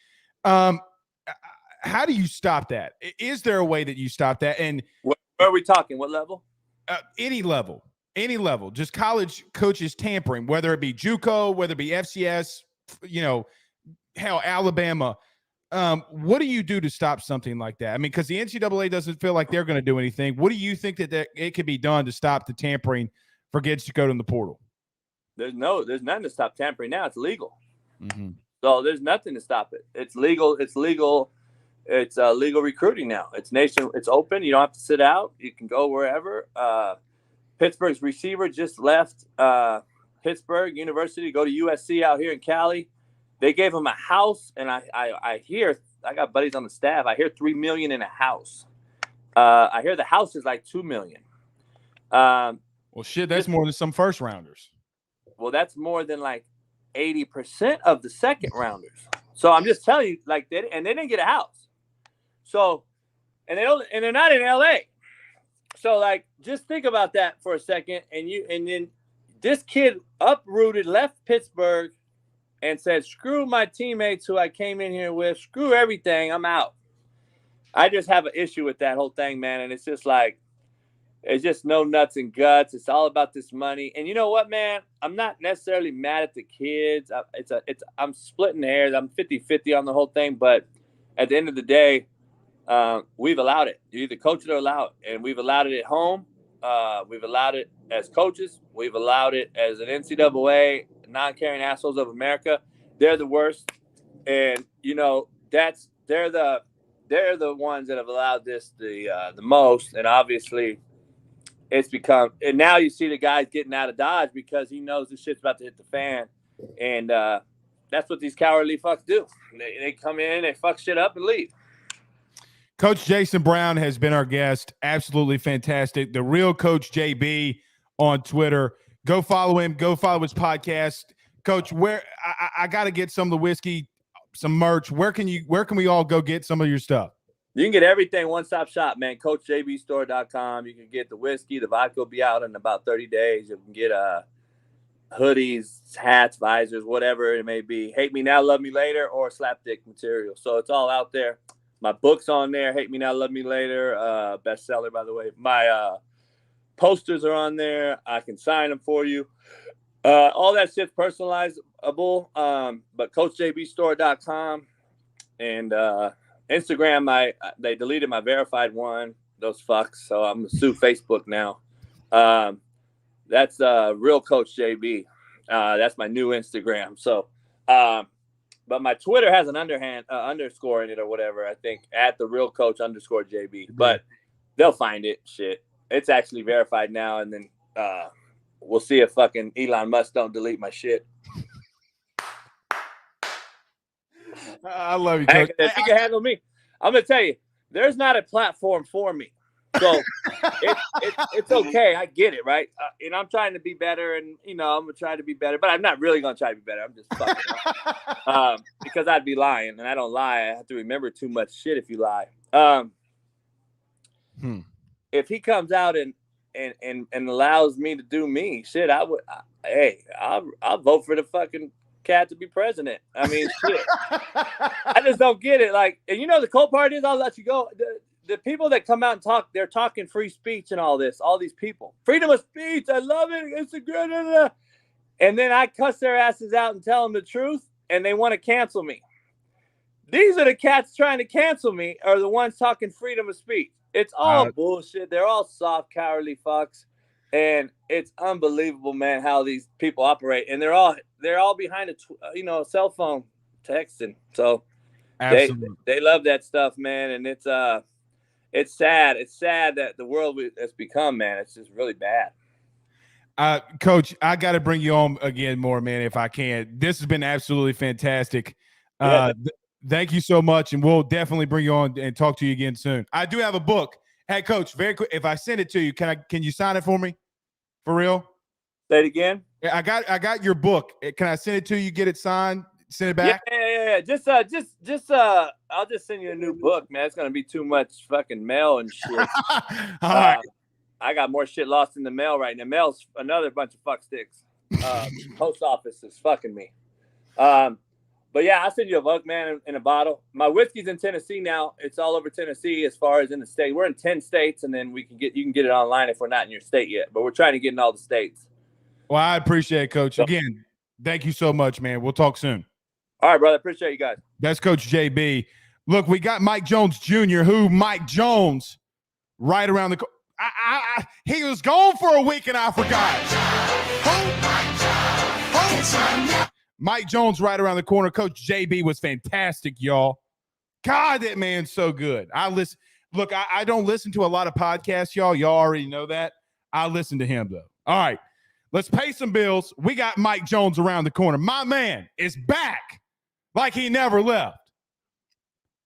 How do you stop that? Is there a way that you stop that? And where are we talking? What level? Any level. Just college coaches tampering, whether it be JUCO, whether it be FCS, hell, Alabama. What do you do to stop something like that? I mean, because the NCAA doesn't feel like they're going to do anything. What do you think that it could be done to stop the tampering for kids to go to the portal? There's nothing to stop tampering now. It's legal. Mm-hmm. So there's nothing to stop it. It's legal. It's legal. It's legal recruiting now. It's open. You don't have to sit out. You can go wherever. Pittsburgh's receiver just left Pittsburgh University to go to USC out here in Cali. They gave him a house, and I hear, I got buddies on the staff, I hear $3 million in a house. I hear the house is like $2 million. Well, shit, that's more than some first rounders. Well, that's more than like 80% of the second rounders. So I'm just telling you, like, they didn't get a house. So, and they're not in LA. So, like, just think about that for a second. And then this kid uprooted, left Pittsburgh, and said, screw my teammates who I came in here with, screw everything, I'm out. I just have an issue with that whole thing, man. And it's just like, it's just no nuts and guts. It's all about this money. And you know what, man? I'm not necessarily mad at the kids. I'm splitting hairs. I'm 50-50 on the whole thing. But at the end of the day, we've allowed it. You either coach it or allow it. And we've allowed it at home. We've allowed it as coaches. We've allowed it as an NCAA, non-caring assholes of America. They're the worst. And, you know, they're the ones that have allowed this the most. And obviously it's become, and now you see the guys getting out of Dodge because he knows this shit's about to hit the fan. And that's what these cowardly fucks do. They come in, they fuck shit up and leave. Coach Jason Brown has been our guest. Absolutely fantastic. The real Coach JB on Twitter. Go follow him. Go follow his podcast. Coach, where I got to get some of the whiskey, some merch. Where can we all go get some of your stuff? You can get everything one-stop shop, man. CoachJBStore.com. You can get the whiskey. The vodka will be out in about 30 days. You can get hoodies, hats, visors, whatever it may be. Hate Me Now, Love Me Later, or slapdick material. So it's all out there. My book's on there. Hate Me Now, Love Me Later. Bestseller, by the way. My posters are on there. I can sign them for you. All that shit's personalizable. But CoachJBStore.com and Instagram, they deleted my verified one. Those fucks. So I'm gonna sue Facebook now. That's real Coach JB. That's my new Instagram. So, but my Twitter has an underscore in it or whatever. I think at the real Coach _JB. But they'll find it. Shit, it's actually verified now. And then we'll see if fucking Elon Musk don't delete my shit. I love you, Coach. If you can handle me, I'm gonna tell you, there's not a platform for me. So it's okay. I get it, right? And I'm trying to be better, and I'm gonna try to be better, but I'm not really gonna try to be better. I'm just fucking because I'd be lying, and I don't lie. I have to remember too much shit if you lie. If he comes out and allows me to do me, shit, I'll vote for the fucking cat to be president. I mean, shit. I just don't get it. Like, and the cold part is, I'll let you go. The people that come out and talk, they're talking free speech and all this. All these people, freedom of speech. I love it. It's a good. And then I cuss their asses out and tell them the truth, and they want to cancel me. These are the cats trying to cancel me, are the ones talking freedom of speech. It's all bullshit. They're all soft, cowardly fucks. And it's unbelievable, man, how these people operate. And they're all behind a cell phone texting. So they love that stuff, man. And it's sad. It's sad that the world has become, man. It's just really bad. Coach, I got to bring you on again more, man, if I can. This has been absolutely fantastic. Thank you so much, and we'll definitely bring you on and talk to you again soon. I do have a book. Hey, Coach, very quick. If I send it to you, can you sign it for me? For real? Say it again. I got your book. Can I send it to you? Get it signed. Send it back. Yeah. Just I'll just send you a new book, man. It's gonna be too much fucking mail and shit. All right. I got more shit lost in the mail right now. Mail's another bunch of fuck sticks. Post office is fucking me. But yeah, I'll send you a book, man, in a bottle. My whiskey's in Tennessee now. It's all over Tennessee as far as in the state. We're in 10 states, and then you can get it online if we're not in your state yet. But we're trying to get in all the states. Well, I appreciate it, Coach. Again, thank you so much, man. We'll talk soon. All right, brother. Appreciate you guys. That's Coach JB. Look, we got Mike Jones Jr., Mike Jones right around the corner. He was gone for a week, and I forgot. Mike Jones right around the corner. Coach JB was fantastic, y'all. God, that man's so good. I don't listen to a lot of podcasts, y'all. Y'all already know that. I listen to him, though. All right, let's pay some bills. We got Mike Jones around the corner. My man is back like he never left.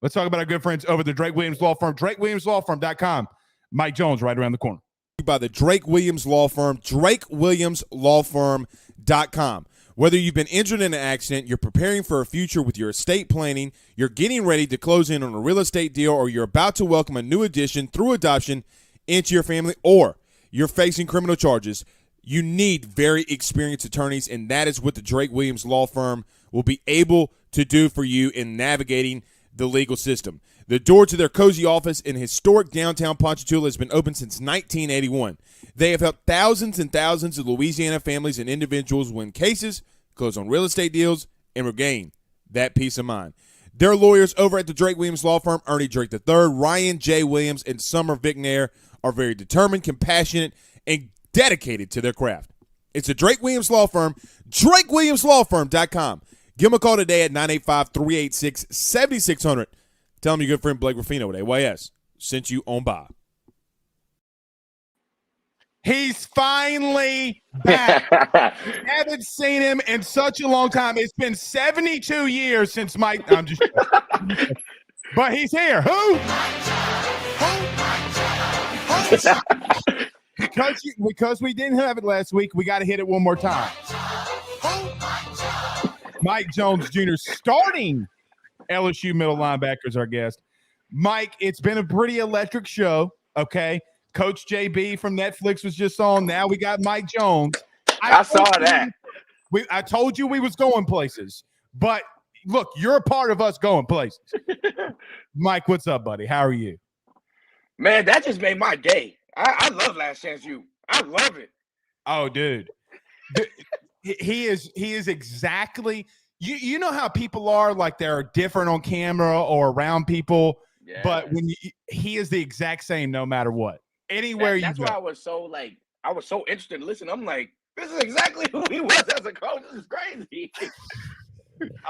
Let's talk about our good friends over at the Drake Williams Law Firm, drakewilliamslawfirm.com. Mike Jones right around the corner. By the Drake Williams Law Firm, drakewilliamslawfirm.com. Whether you've been injured in an accident, you're preparing for a future with your estate planning, you're getting ready to close in on a real estate deal, or you're about to welcome a new addition through adoption into your family, or you're facing criminal charges, you need very experienced attorneys, and that is what the Drake Williams Law Firm will be able to do for you in navigating the legal system. The door to their cozy office in historic downtown Ponchatoula has been open since 1981. They have helped thousands and thousands of Louisiana families and individuals win cases, close on real estate deals, and regain that peace of mind. Their lawyers over at the Drake Williams Law Firm, Ernie Drake III, Ryan J. Williams, and Summer Vignair, are very determined, compassionate, and dedicated to their craft. It's the Drake Williams Law Firm, drakewilliamslawfirm.com. Give them a call today at 985-386-7600. Tell them your good friend Blake Ruffino at AYS sent you on by. He's finally back. Haven't seen him in such a long time. It's been 72 years since Mike. I'm just, but he's here. Who? Because we didn't have it last week, we got to hit it one more time. Mike Jones Jr. starting LSU middle linebacker is our guest. Mike, it's been a pretty electric show. Okay. Coach JB from Netflix was just on. Now we got Mike Jones. I saw that. I told you we was going places. But look, you're a part of us going places. Mike, what's up, buddy? How are you? Man, that just made my day. I love Last Chance U. I love it. Oh, dude. He is exactly you know how people are, like they're different on camera or around people, but when he is the exact same no matter what. Anywhere that's you go. Why I was so interested in listening. I'm like, this is exactly who he was as a coach. This is crazy.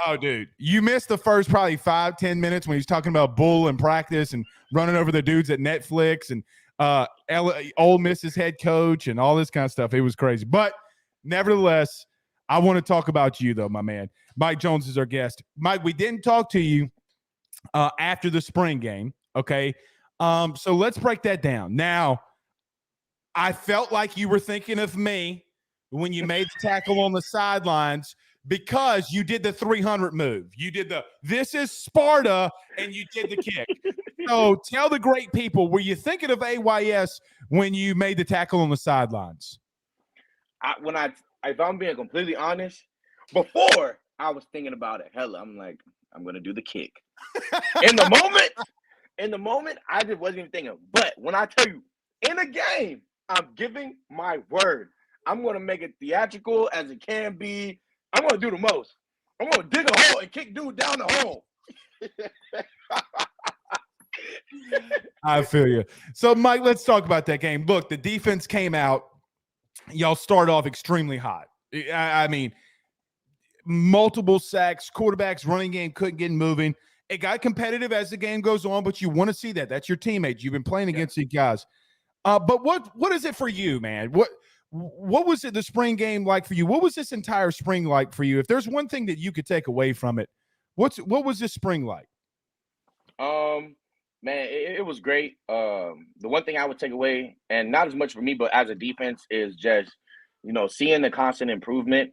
Oh, dude. You missed the first probably 5-10 minutes when he's talking about bull and practice and running over the dudes at Netflix and Ole Miss's head coach and all this kind of stuff. It was crazy. But nevertheless, I want to talk about you, though, my man. Mike Jones is our guest. Mike, we didn't talk to you after the spring game, okay? So let's break that down. Now, I felt like you were thinking of me when you made the tackle on the sidelines because you did the 300 move. You did this is Sparta, and you did the kick. So tell the great people, were you thinking of AYS when you made the tackle on the sidelines? If I'm being completely honest, before I was thinking about it, I'm like, I'm going to do the kick. In the moment, I just wasn't even thinking. But when I tell you, in a game, I'm giving my word. I'm going to make it theatrical as it can be. I'm going to do the most. I'm going to dig a hole and kick dude down the hole. I feel you. So, Mike, let's talk about that game. Look, the defense came out. Y'all start off extremely hot. I mean, multiple sacks, quarterbacks, running game couldn't get moving. It got competitive as the game goes on, but you want to see that. That's your teammates. You've been playing against these guys. But what is it for you, man? What was it the spring game like for you? What was this entire spring like for you? If there's one thing that you could take away from it, what was this spring like? Man, it was great. The one thing I would take away, and not as much for me, but as a defense, is just, seeing the constant improvement,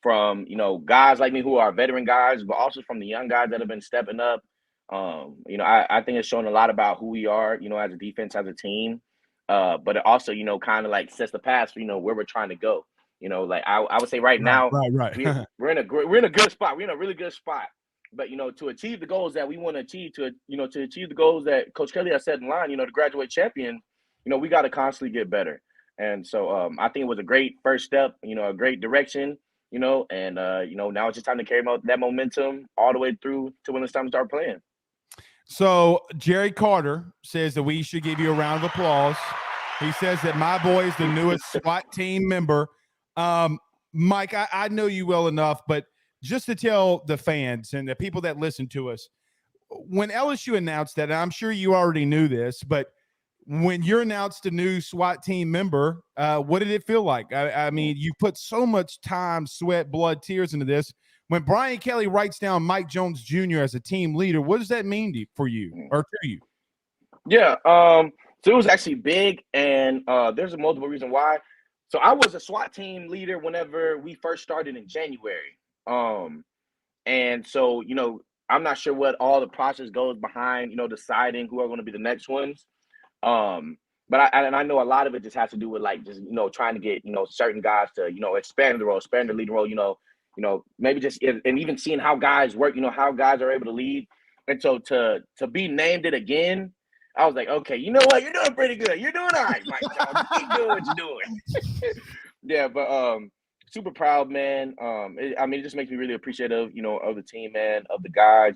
from, guys like me who are veteran guys, but also from the young guys that have been stepping up. I think it's showing a lot about who we are, as a defense, as a team. But it also, kind of like sets the path for, where we're trying to go. Like I would say right now, we're in a good spot. We're in a really good spot. But, to achieve the goals that we want to achieve, to achieve the goals that Coach Kelly has set in line, to graduate champion, we got to constantly get better. And so I think it was a great first step, a great direction, and, now it's just time to carry that momentum all the way through to when it's time to start playing. So Jerry Carter says that we should give you a round of applause. He says that my boy is the newest SWAT team member. Mike, I know you well enough, but just to tell the fans and the people that listen to us, when LSU announced that, and I'm sure you already knew this, but when you're announced a new SWAT team member, what did it feel like? I mean, you put so much time, sweat, blood, tears into this. When Brian Kelly writes down Mike Jones Jr. as a team leader, what does that mean for you or to you? Yeah, so it was actually big, and there's a multiple reason why. So I was a SWAT team leader whenever we first started in January. And so, I'm not sure what all the process goes behind, deciding who are going to be the next ones. But I know a lot of it just has to do with like just, trying to get, certain guys to, expand the role, expand the lead role, maybe just and even seeing how guys work, how guys are able to lead. And so to be named it again, I was like, okay, you know what? You're doing pretty good. You're doing all right, Mike Jones. Keep doing what you're doing. Yeah, but super proud, man. It just makes me really appreciative, of the team, man, of the guys,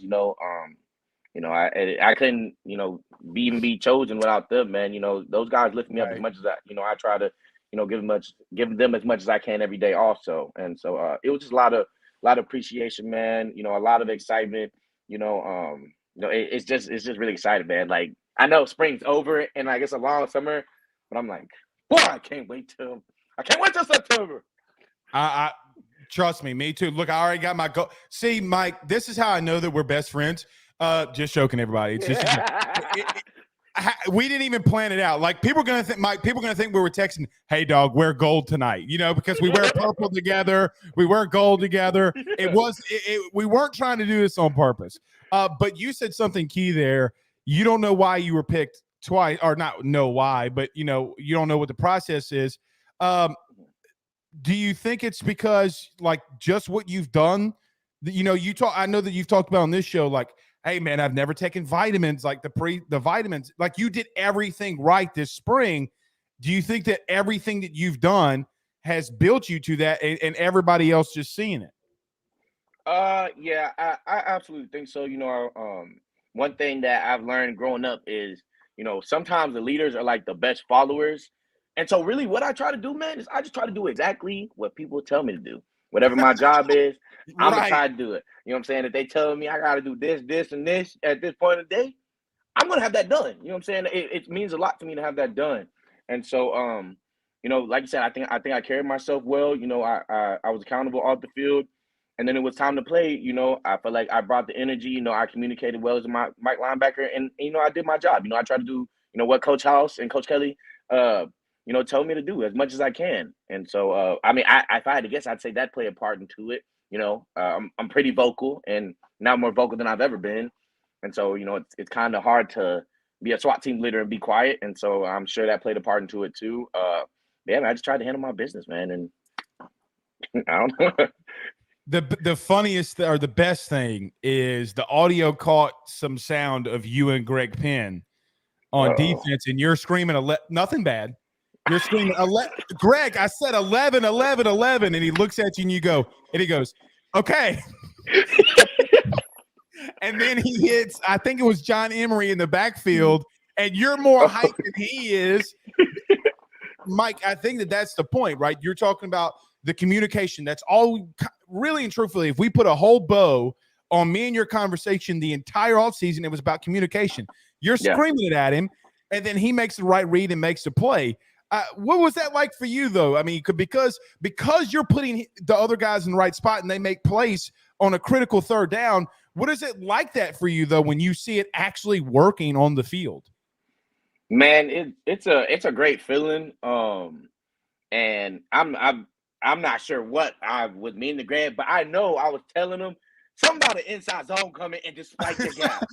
I couldn't, even be chosen without them, man. Those guys lift me up as much as I try to, give them as much as I can every day also. And so it was just a lot of appreciation, man, a lot of excitement, it's just really exciting, man. Like, I know spring's over and like it's a long summer, but I'm like, boy, I can't wait till September. I trust me too. Look, I already got my goal. See, Mike, this is how I know that we're best friends. Just joking, everybody. It's just we didn't even plan it out. Like, people are gonna think, Mike. People are gonna think we were texting, "Hey, dog, wear gold tonight." Because we wear purple together, we wear gold together. We weren't trying to do this on purpose. But you said something key there. You don't know why you were picked twice, or not know why, but you don't know what the process is. Do you think it's because, like, just what you've done? You talk. I know that you've talked about on this show, like, hey man, I've never taken vitamins, like the vitamins. Like, you did everything right this spring. Do you think that everything that you've done has built you to that, and everybody else just seeing it? Yeah, I absolutely think so. One thing that I've learned growing up is, sometimes the leaders are like the best followers. And so really what I try to do, man, is I just try to do exactly what people tell me to do. Whatever my job is, I'm going to try to do it. You know what I'm saying? If they tell me I got to do this, this, and this at this point of the day, I'm going to have that done. You know what I'm saying? It means a lot to me to have that done. And so, like you said, I think I carried myself well. I was accountable off the field. And then it was time to play. I felt like I brought the energy. I communicated well as my linebacker. And, I did my job. I tried to do, what Coach House and Coach Kelly, told me to do as much as I can. And so, if I had to guess, I'd say that played a part into it. I'm pretty vocal, and now more vocal than I've ever been. And so, it's kind of hard to be a SWAT team leader and be quiet. And so I'm sure that played a part into it too. Man, I just tried to handle my business, man. And I don't know. The funniest or the best thing is the audio caught some sound of you and Greg Penn on defense, and you're screaming nothing bad. You're screaming, Greg, I said 11, 11, 11. And he looks at you and he goes, okay. And then he hits, I think it was John Emery in the backfield, and you're more hyped than he is. Mike, I think that's the point, right? You're talking about the communication. That's all, really and truthfully, if we put a whole bow on me and your conversation the entire offseason, it was about communication. You're screaming it at him, and then he makes the right read and makes the play. What was that like for you, though? I mean, because you're putting the other guys in the right spot and they make plays on a critical third down. What is it like that for you, though, when you see it actually working on the field? Man, it's a great feeling. And I'm not sure what I was meaning to Greg, but I know I was telling him something about an inside zone coming and just spike the gap.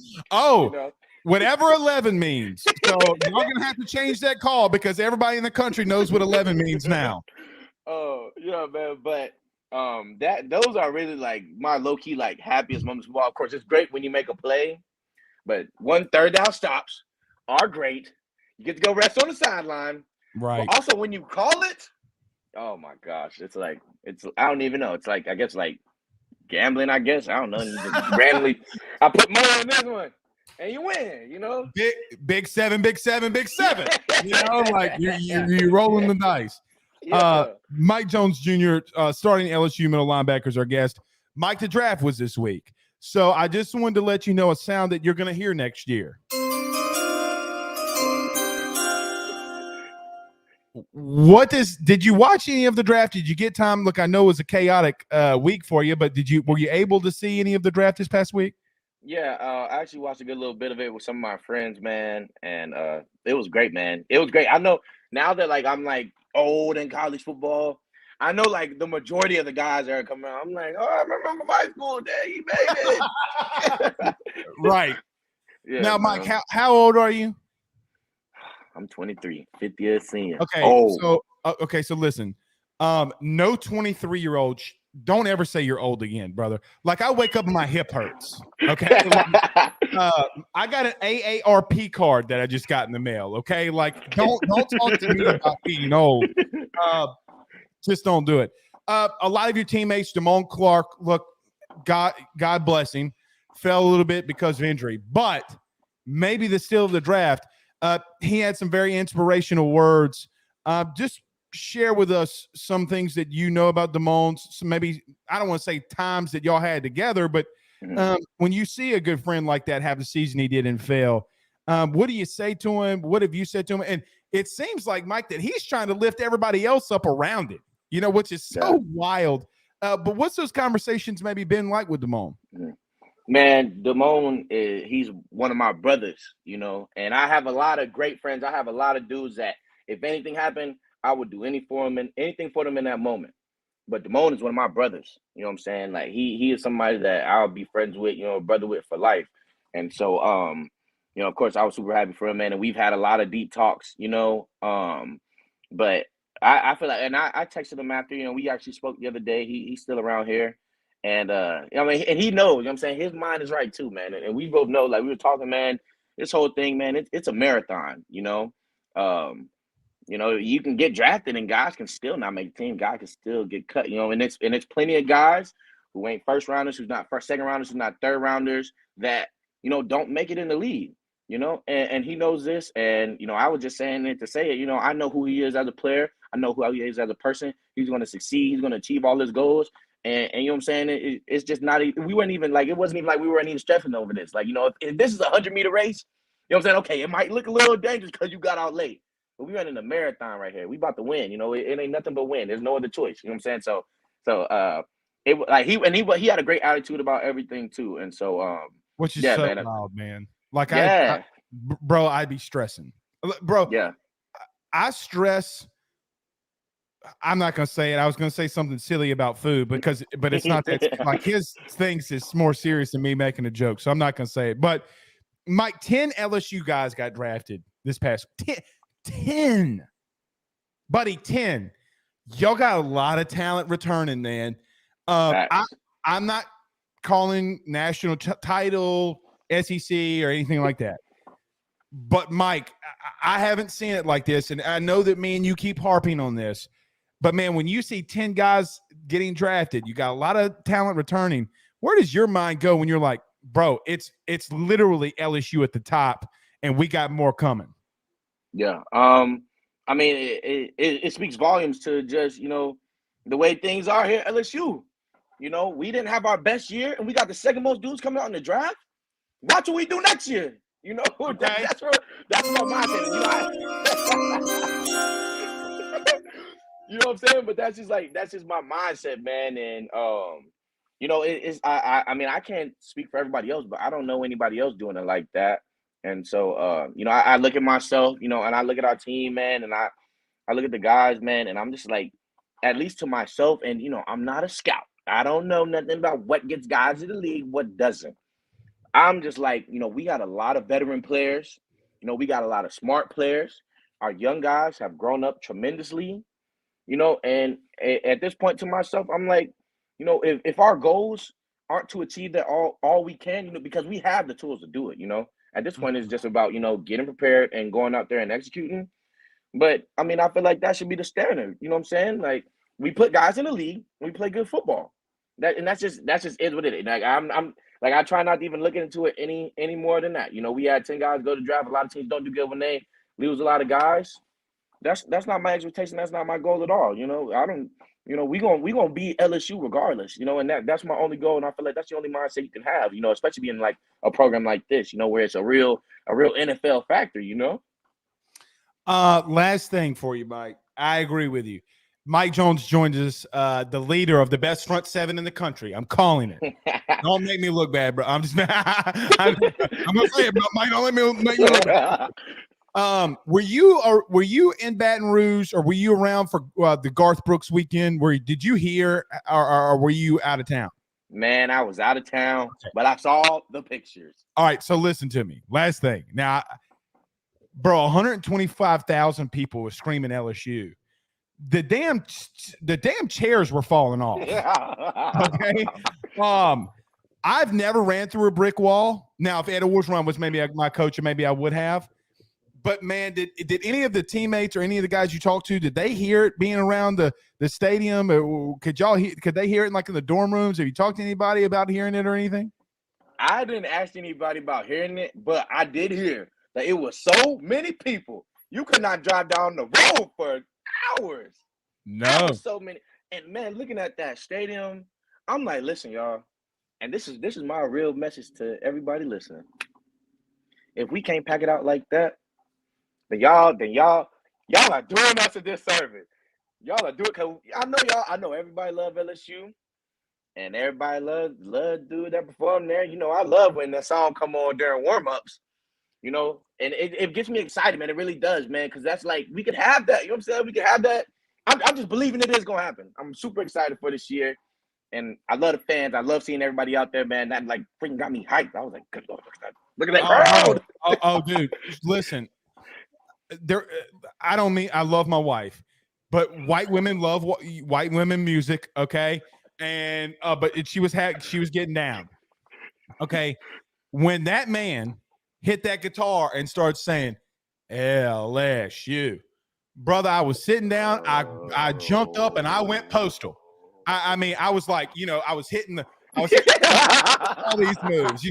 Whatever 11 means. So you're going to have to change that call because everybody in the country knows what 11 means now. Oh, yeah, man. But those are really like my low-key like happiest moments. Well, of course, it's great when you make a play, but one third down stops are great. You get to go rest on the sideline. Right. But also when you call it, oh my gosh, I don't even know. It's like, I guess, like gambling, I guess. I don't know. You just randomly, I put more on this one. And you win, Big seven, big seven, big seven. Like you're rolling the dice. Yeah. Mike Jones Jr., starting LSU middle linebacker, is our guest. Mike the Draft was this week. So I just wanted to let you know a sound that you're going to hear next year. Did you watch any of the draft? Did you get time? Look, I know it was a chaotic week for you, but were you able to see any of the draft this past week? Yeah, I actually watched a good little bit of it with some of my friends, man, and it was great, man. It was great. I know now that like I'm like old in college football, I know like the majority of the guys that are coming out. I'm like, oh, I remember my school day. He made it. Right. Yeah, now, Mike, how old are you? I'm 23, 50th senior. Okay, so listen, no 23-year-old don't ever say you're old again, brother. Like I wake up and my hip hurts. Okay. I got an AARP card that I just got in the mail. Okay. Like don't talk to me about being old. Just don't do it. A lot of your teammates, Damone Clark, look, God bless him, fell a little bit because of injury, but maybe the steal of the draft. He had some very inspirational words. Just share with us some things that you know about Damone. So maybe, I don't want to say times that y'all had together, but when you see a good friend like that have the season he did and fail, what do you say to him? What have you said to him? And it seems like, Mike, that he's trying to lift everybody else up around it, which is so wild. But what's those conversations maybe been like with Damone? Man, Damone, he's one of my brothers, and I have a lot of great friends. I have a lot of dudes that if anything happened, I would do anything for them in that moment. But Damone is one of my brothers. You know what I'm saying? Like he is somebody that I'll be friends with, brother with for life. And so, of course, I was super happy for him, man. And we've had a lot of deep talks, but I feel like, and I texted him after, we actually spoke the other day. He's still around here. And, and he knows, what I'm saying? His mind is right too, man. And we both know, like we were talking, man, this whole thing, man, it's a marathon, you can get drafted and guys can still not make the team. Guys can still get cut, and it's plenty of guys who ain't first rounders, who's not second rounders, who's not third rounders that, don't make it in the league, and he knows this. And, I was just saying it to say it, I know who he is as a player. I know who he is as a person. He's going to succeed. He's going to achieve all his goals. And you know what I'm saying? It's just not, we weren't even like, it wasn't even like we weren't even stressing over this. Like, if this is a 100-meter race, you know what I'm saying? Okay, it might look a little dangerous because you got out late. But we running a marathon right here. We about to win. It ain't nothing but win. There's no other choice. You know what I'm saying? So like he had a great attitude about everything too. And so which is so loud, man. Like bro, I'd be stressing. Bro, yeah. I stress. I'm not gonna say it. I was gonna say something silly about food but it's not that. Like his things is more serious than me making a joke. So I'm not gonna say it. But Mike, 10 LSU guys got drafted this past 10, buddy, 10. Y'all got a lot of talent returning, man. I'm not calling national title, SEC, or anything like that. But Mike, I haven't seen it like this, and I know that me and you keep harping on this. But man, when you see 10 guys getting drafted, you got a lot of talent returning. Where does your mind go when you're like, bro, it's literally LSU at the top, and we got more coming? Yeah. I mean, it speaks volumes to just, the way things are here at LSU. We didn't have our best year and we got the second most dudes coming out in the draft. Watch what we do next year. Okay. That's my mindset. You know what I'm saying? But that's just my mindset, man. And I mean, I can't speak for everybody else, but I don't know anybody else doing it like that. And so, I look at myself, and I look at our team, man, and I look at the guys, man, and I'm just like, at least to myself, and, I'm not a scout. I don't know nothing about what gets guys in the league, what doesn't. I'm just like, we got a lot of veteran players. We got a lot of smart players. Our young guys have grown up tremendously, and at this point to myself, I'm like, if our goals aren't to achieve that all we can, because we have the tools to do it, At this point, it's just about, getting prepared and going out there and executing. But, I mean, I feel like that should be the standard. You know what I'm saying? Like, we put guys in the league, we play good football. That's just is what it is. Like, I try not to even look into it any more than that. We had 10 guys go to draft. A lot of teams don't do good when they lose a lot of guys. That's not my expectation. That's not my goal at all. I don't. We gonna beat LSU regardless. And that's my only goal. And I feel like that's the only mindset you can have. Especially being like a program like this. Where it's a real NFL factor. Last thing for you, Mike. I agree with you. Mike Jones joins us, the leader of the best front seven in the country. I'm calling it. Don't make me look bad, bro. I'm just. I'm gonna say it, but Mike, don't make me look bad. Were you in Baton Rouge, or were you around for the Garth Brooks weekend? Did you hear, or were you out of town? Man, I was out of town, but I saw the pictures. All right, so listen to me. Last thing. Now, bro, 125,000 people were screaming LSU. the damn chairs were falling off. Okay. I've never ran through a brick wall. Now, if Ed Orgeron was maybe my coach, or maybe I would have. But man, did any of the teammates or any of the guys you talked to, did they hear it being around the stadium? Or could they hear it in the dorm rooms? Have you talked to anybody about hearing it or anything? I didn't ask anybody about hearing it, but I did hear that it was so many people. You could not drive down the road for hours. No. So many. And man, looking at that stadium, I'm like, listen, y'all. And this is my real message to everybody listening. If we can't pack it out like that, then y'all are doing us a disservice. Y'all are doing, because I know everybody love LSU, and everybody love dude that perform there. You know, I love when that song come on during warm-ups, you know, and it gets me excited, man. It really does, man, because that's like, we could have that. You know what I'm saying? We could have that. I'm just believing it is going to happen. I'm super excited for this year, and I love the fans. I love seeing everybody out there, man. That like freaking got me hyped. I was like, good Lord, look at that crowd. Oh, dude, listen. I love my wife, but white women love white women music. Okay. And, but she was getting down. Okay. When that man hit that guitar and started saying LSU, brother, I was sitting down. I jumped up and I went postal. I mean, I was like, I was hitting all these moves,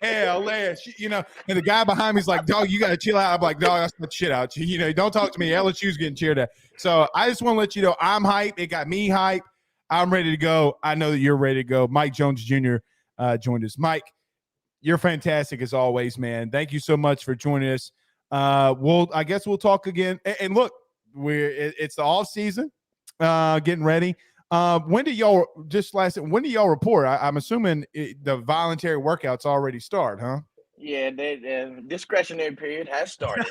LSU, and the guy behind me is like, dog, you got to chill out. I'm like, dog, that's not shit out. Don't talk to me. LSU's getting cheered at. So I just want to let you know I'm hyped. It got me hyped. I'm ready to go. I know that you're ready to go. Mike Jones Jr. Joined us. Mike, you're fantastic as always, man. Thank you so much for joining us. I guess we'll talk again. And look, it's the off season, getting ready. When do y'all report? I'm assuming the voluntary workouts already start, huh? Yeah, the discretionary period has started.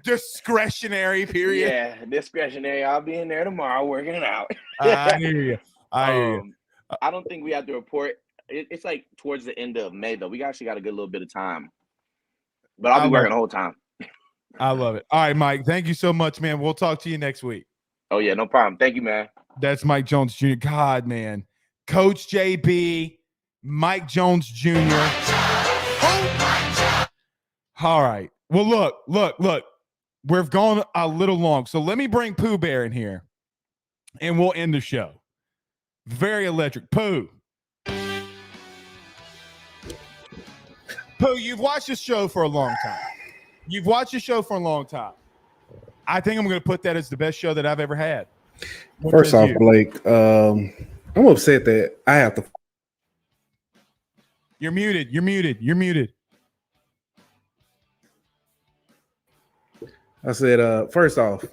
Discretionary period? Yeah, discretionary. I'll be in there tomorrow working it out. I hear you. I hear you. I don't think we have to report. It's like towards the end of May, though. We actually got a good little bit of time. But I'll be working the whole time. I love it. All right, Mike. Thank you so much, man. We'll talk to you next week. Oh, yeah, no problem. Thank you, man. That's Mike Jones Jr. God, man. Coach JB, Mike Jones Jr. All right. Well, look. We've gone a little long. So let me bring Pooh Bear in here, and we'll end the show. Very electric. Pooh, you've watched this show for a long time. I think I'm going to put that as the best show that I've ever had. First off, Blake, I'm upset that I have to. You're muted. I said, first off,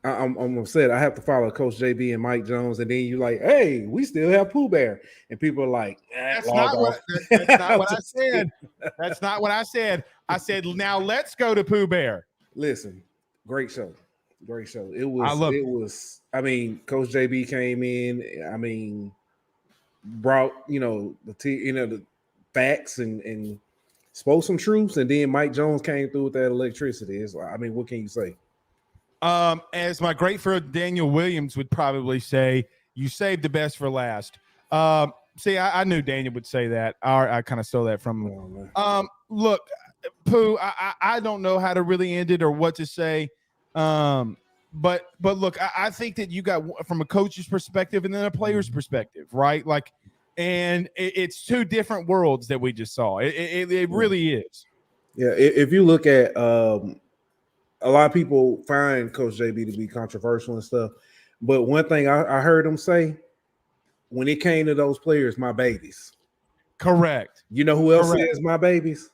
I'm upset. I have to follow Coach JB and Mike Jones, and then you like, hey, we still have Pooh Bear, and people are like, that's not what I said. That's not what I said. I said, now let's go to Pooh Bear. Listen, great show. It was. I mean, Coach JB came in. Brought the facts and spoke some truths, and then Mike Jones came through with that electricity. It's like, I mean, what can you say? As my great friend Daniel Williams would probably say, you saved the best for last. See, I knew Daniel would say that. I kind of stole that from him. Look, Pooh, I don't know how to really end it or what to say. But look, I think that you got from a coach's perspective and then a player's perspective, right? Like, and it's two different worlds that we just saw. It really is. Yeah, if you look at a lot of people find Coach JB to be controversial and stuff, but one thing I heard him say when it came to those players, my babies. Correct. You know who else says my babies?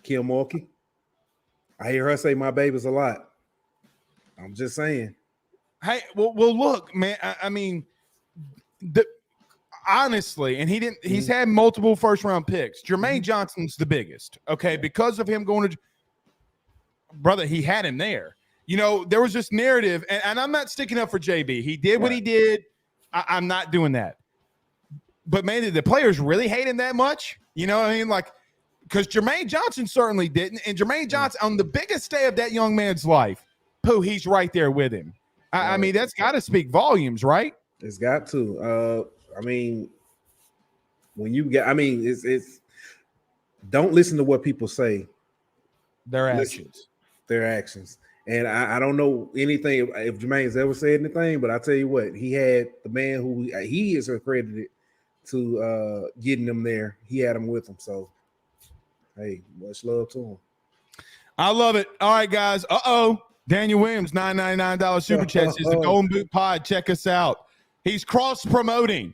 Kim Mulkey. I hear her say my babies a lot. I'm just saying. Hey, well, look, man. I mean, honestly, and he's had multiple first-round picks. Jermaine Johnson's the biggest, okay, because of him going to brother. He had him there. There was this narrative, and I'm not sticking up for JB. He did what he did. I'm not doing that. But man, did the players really hate him that much? You know what I mean? Like, because Jermaine Johnson certainly didn't, and Jermaine Johnson on the biggest day of that young man's life. Pooh, he's right there with him. I mean, that's got to speak volumes, right? It's got to. I mean, when you get, I mean, it's don't listen to what people say. Their actions. Their actions. And I don't know anything if Jermaine's ever said anything, but I tell you what, he had the man who he is accredited to getting them there. He had them with him. So, hey, much love to him. I love it. All right, guys. Daniel Williams, $9.99 super chats. It's the Golden Boot Pod. Check us out. He's cross promoting.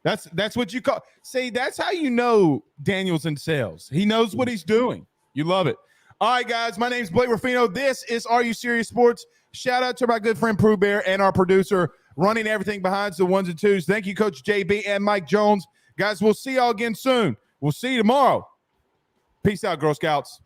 That's what you call. See, that's how you know Daniel's in sales. He knows what he's doing. You love it. All right, guys. My name's Blake Ruffino. This is Are You Serious Sports. Shout out to my good friend Pooh Bear and our producer running everything behind the ones and twos. Thank you, Coach JB and Mike Jones. Guys, we'll see y'all again soon. We'll see you tomorrow. Peace out, Girl Scouts.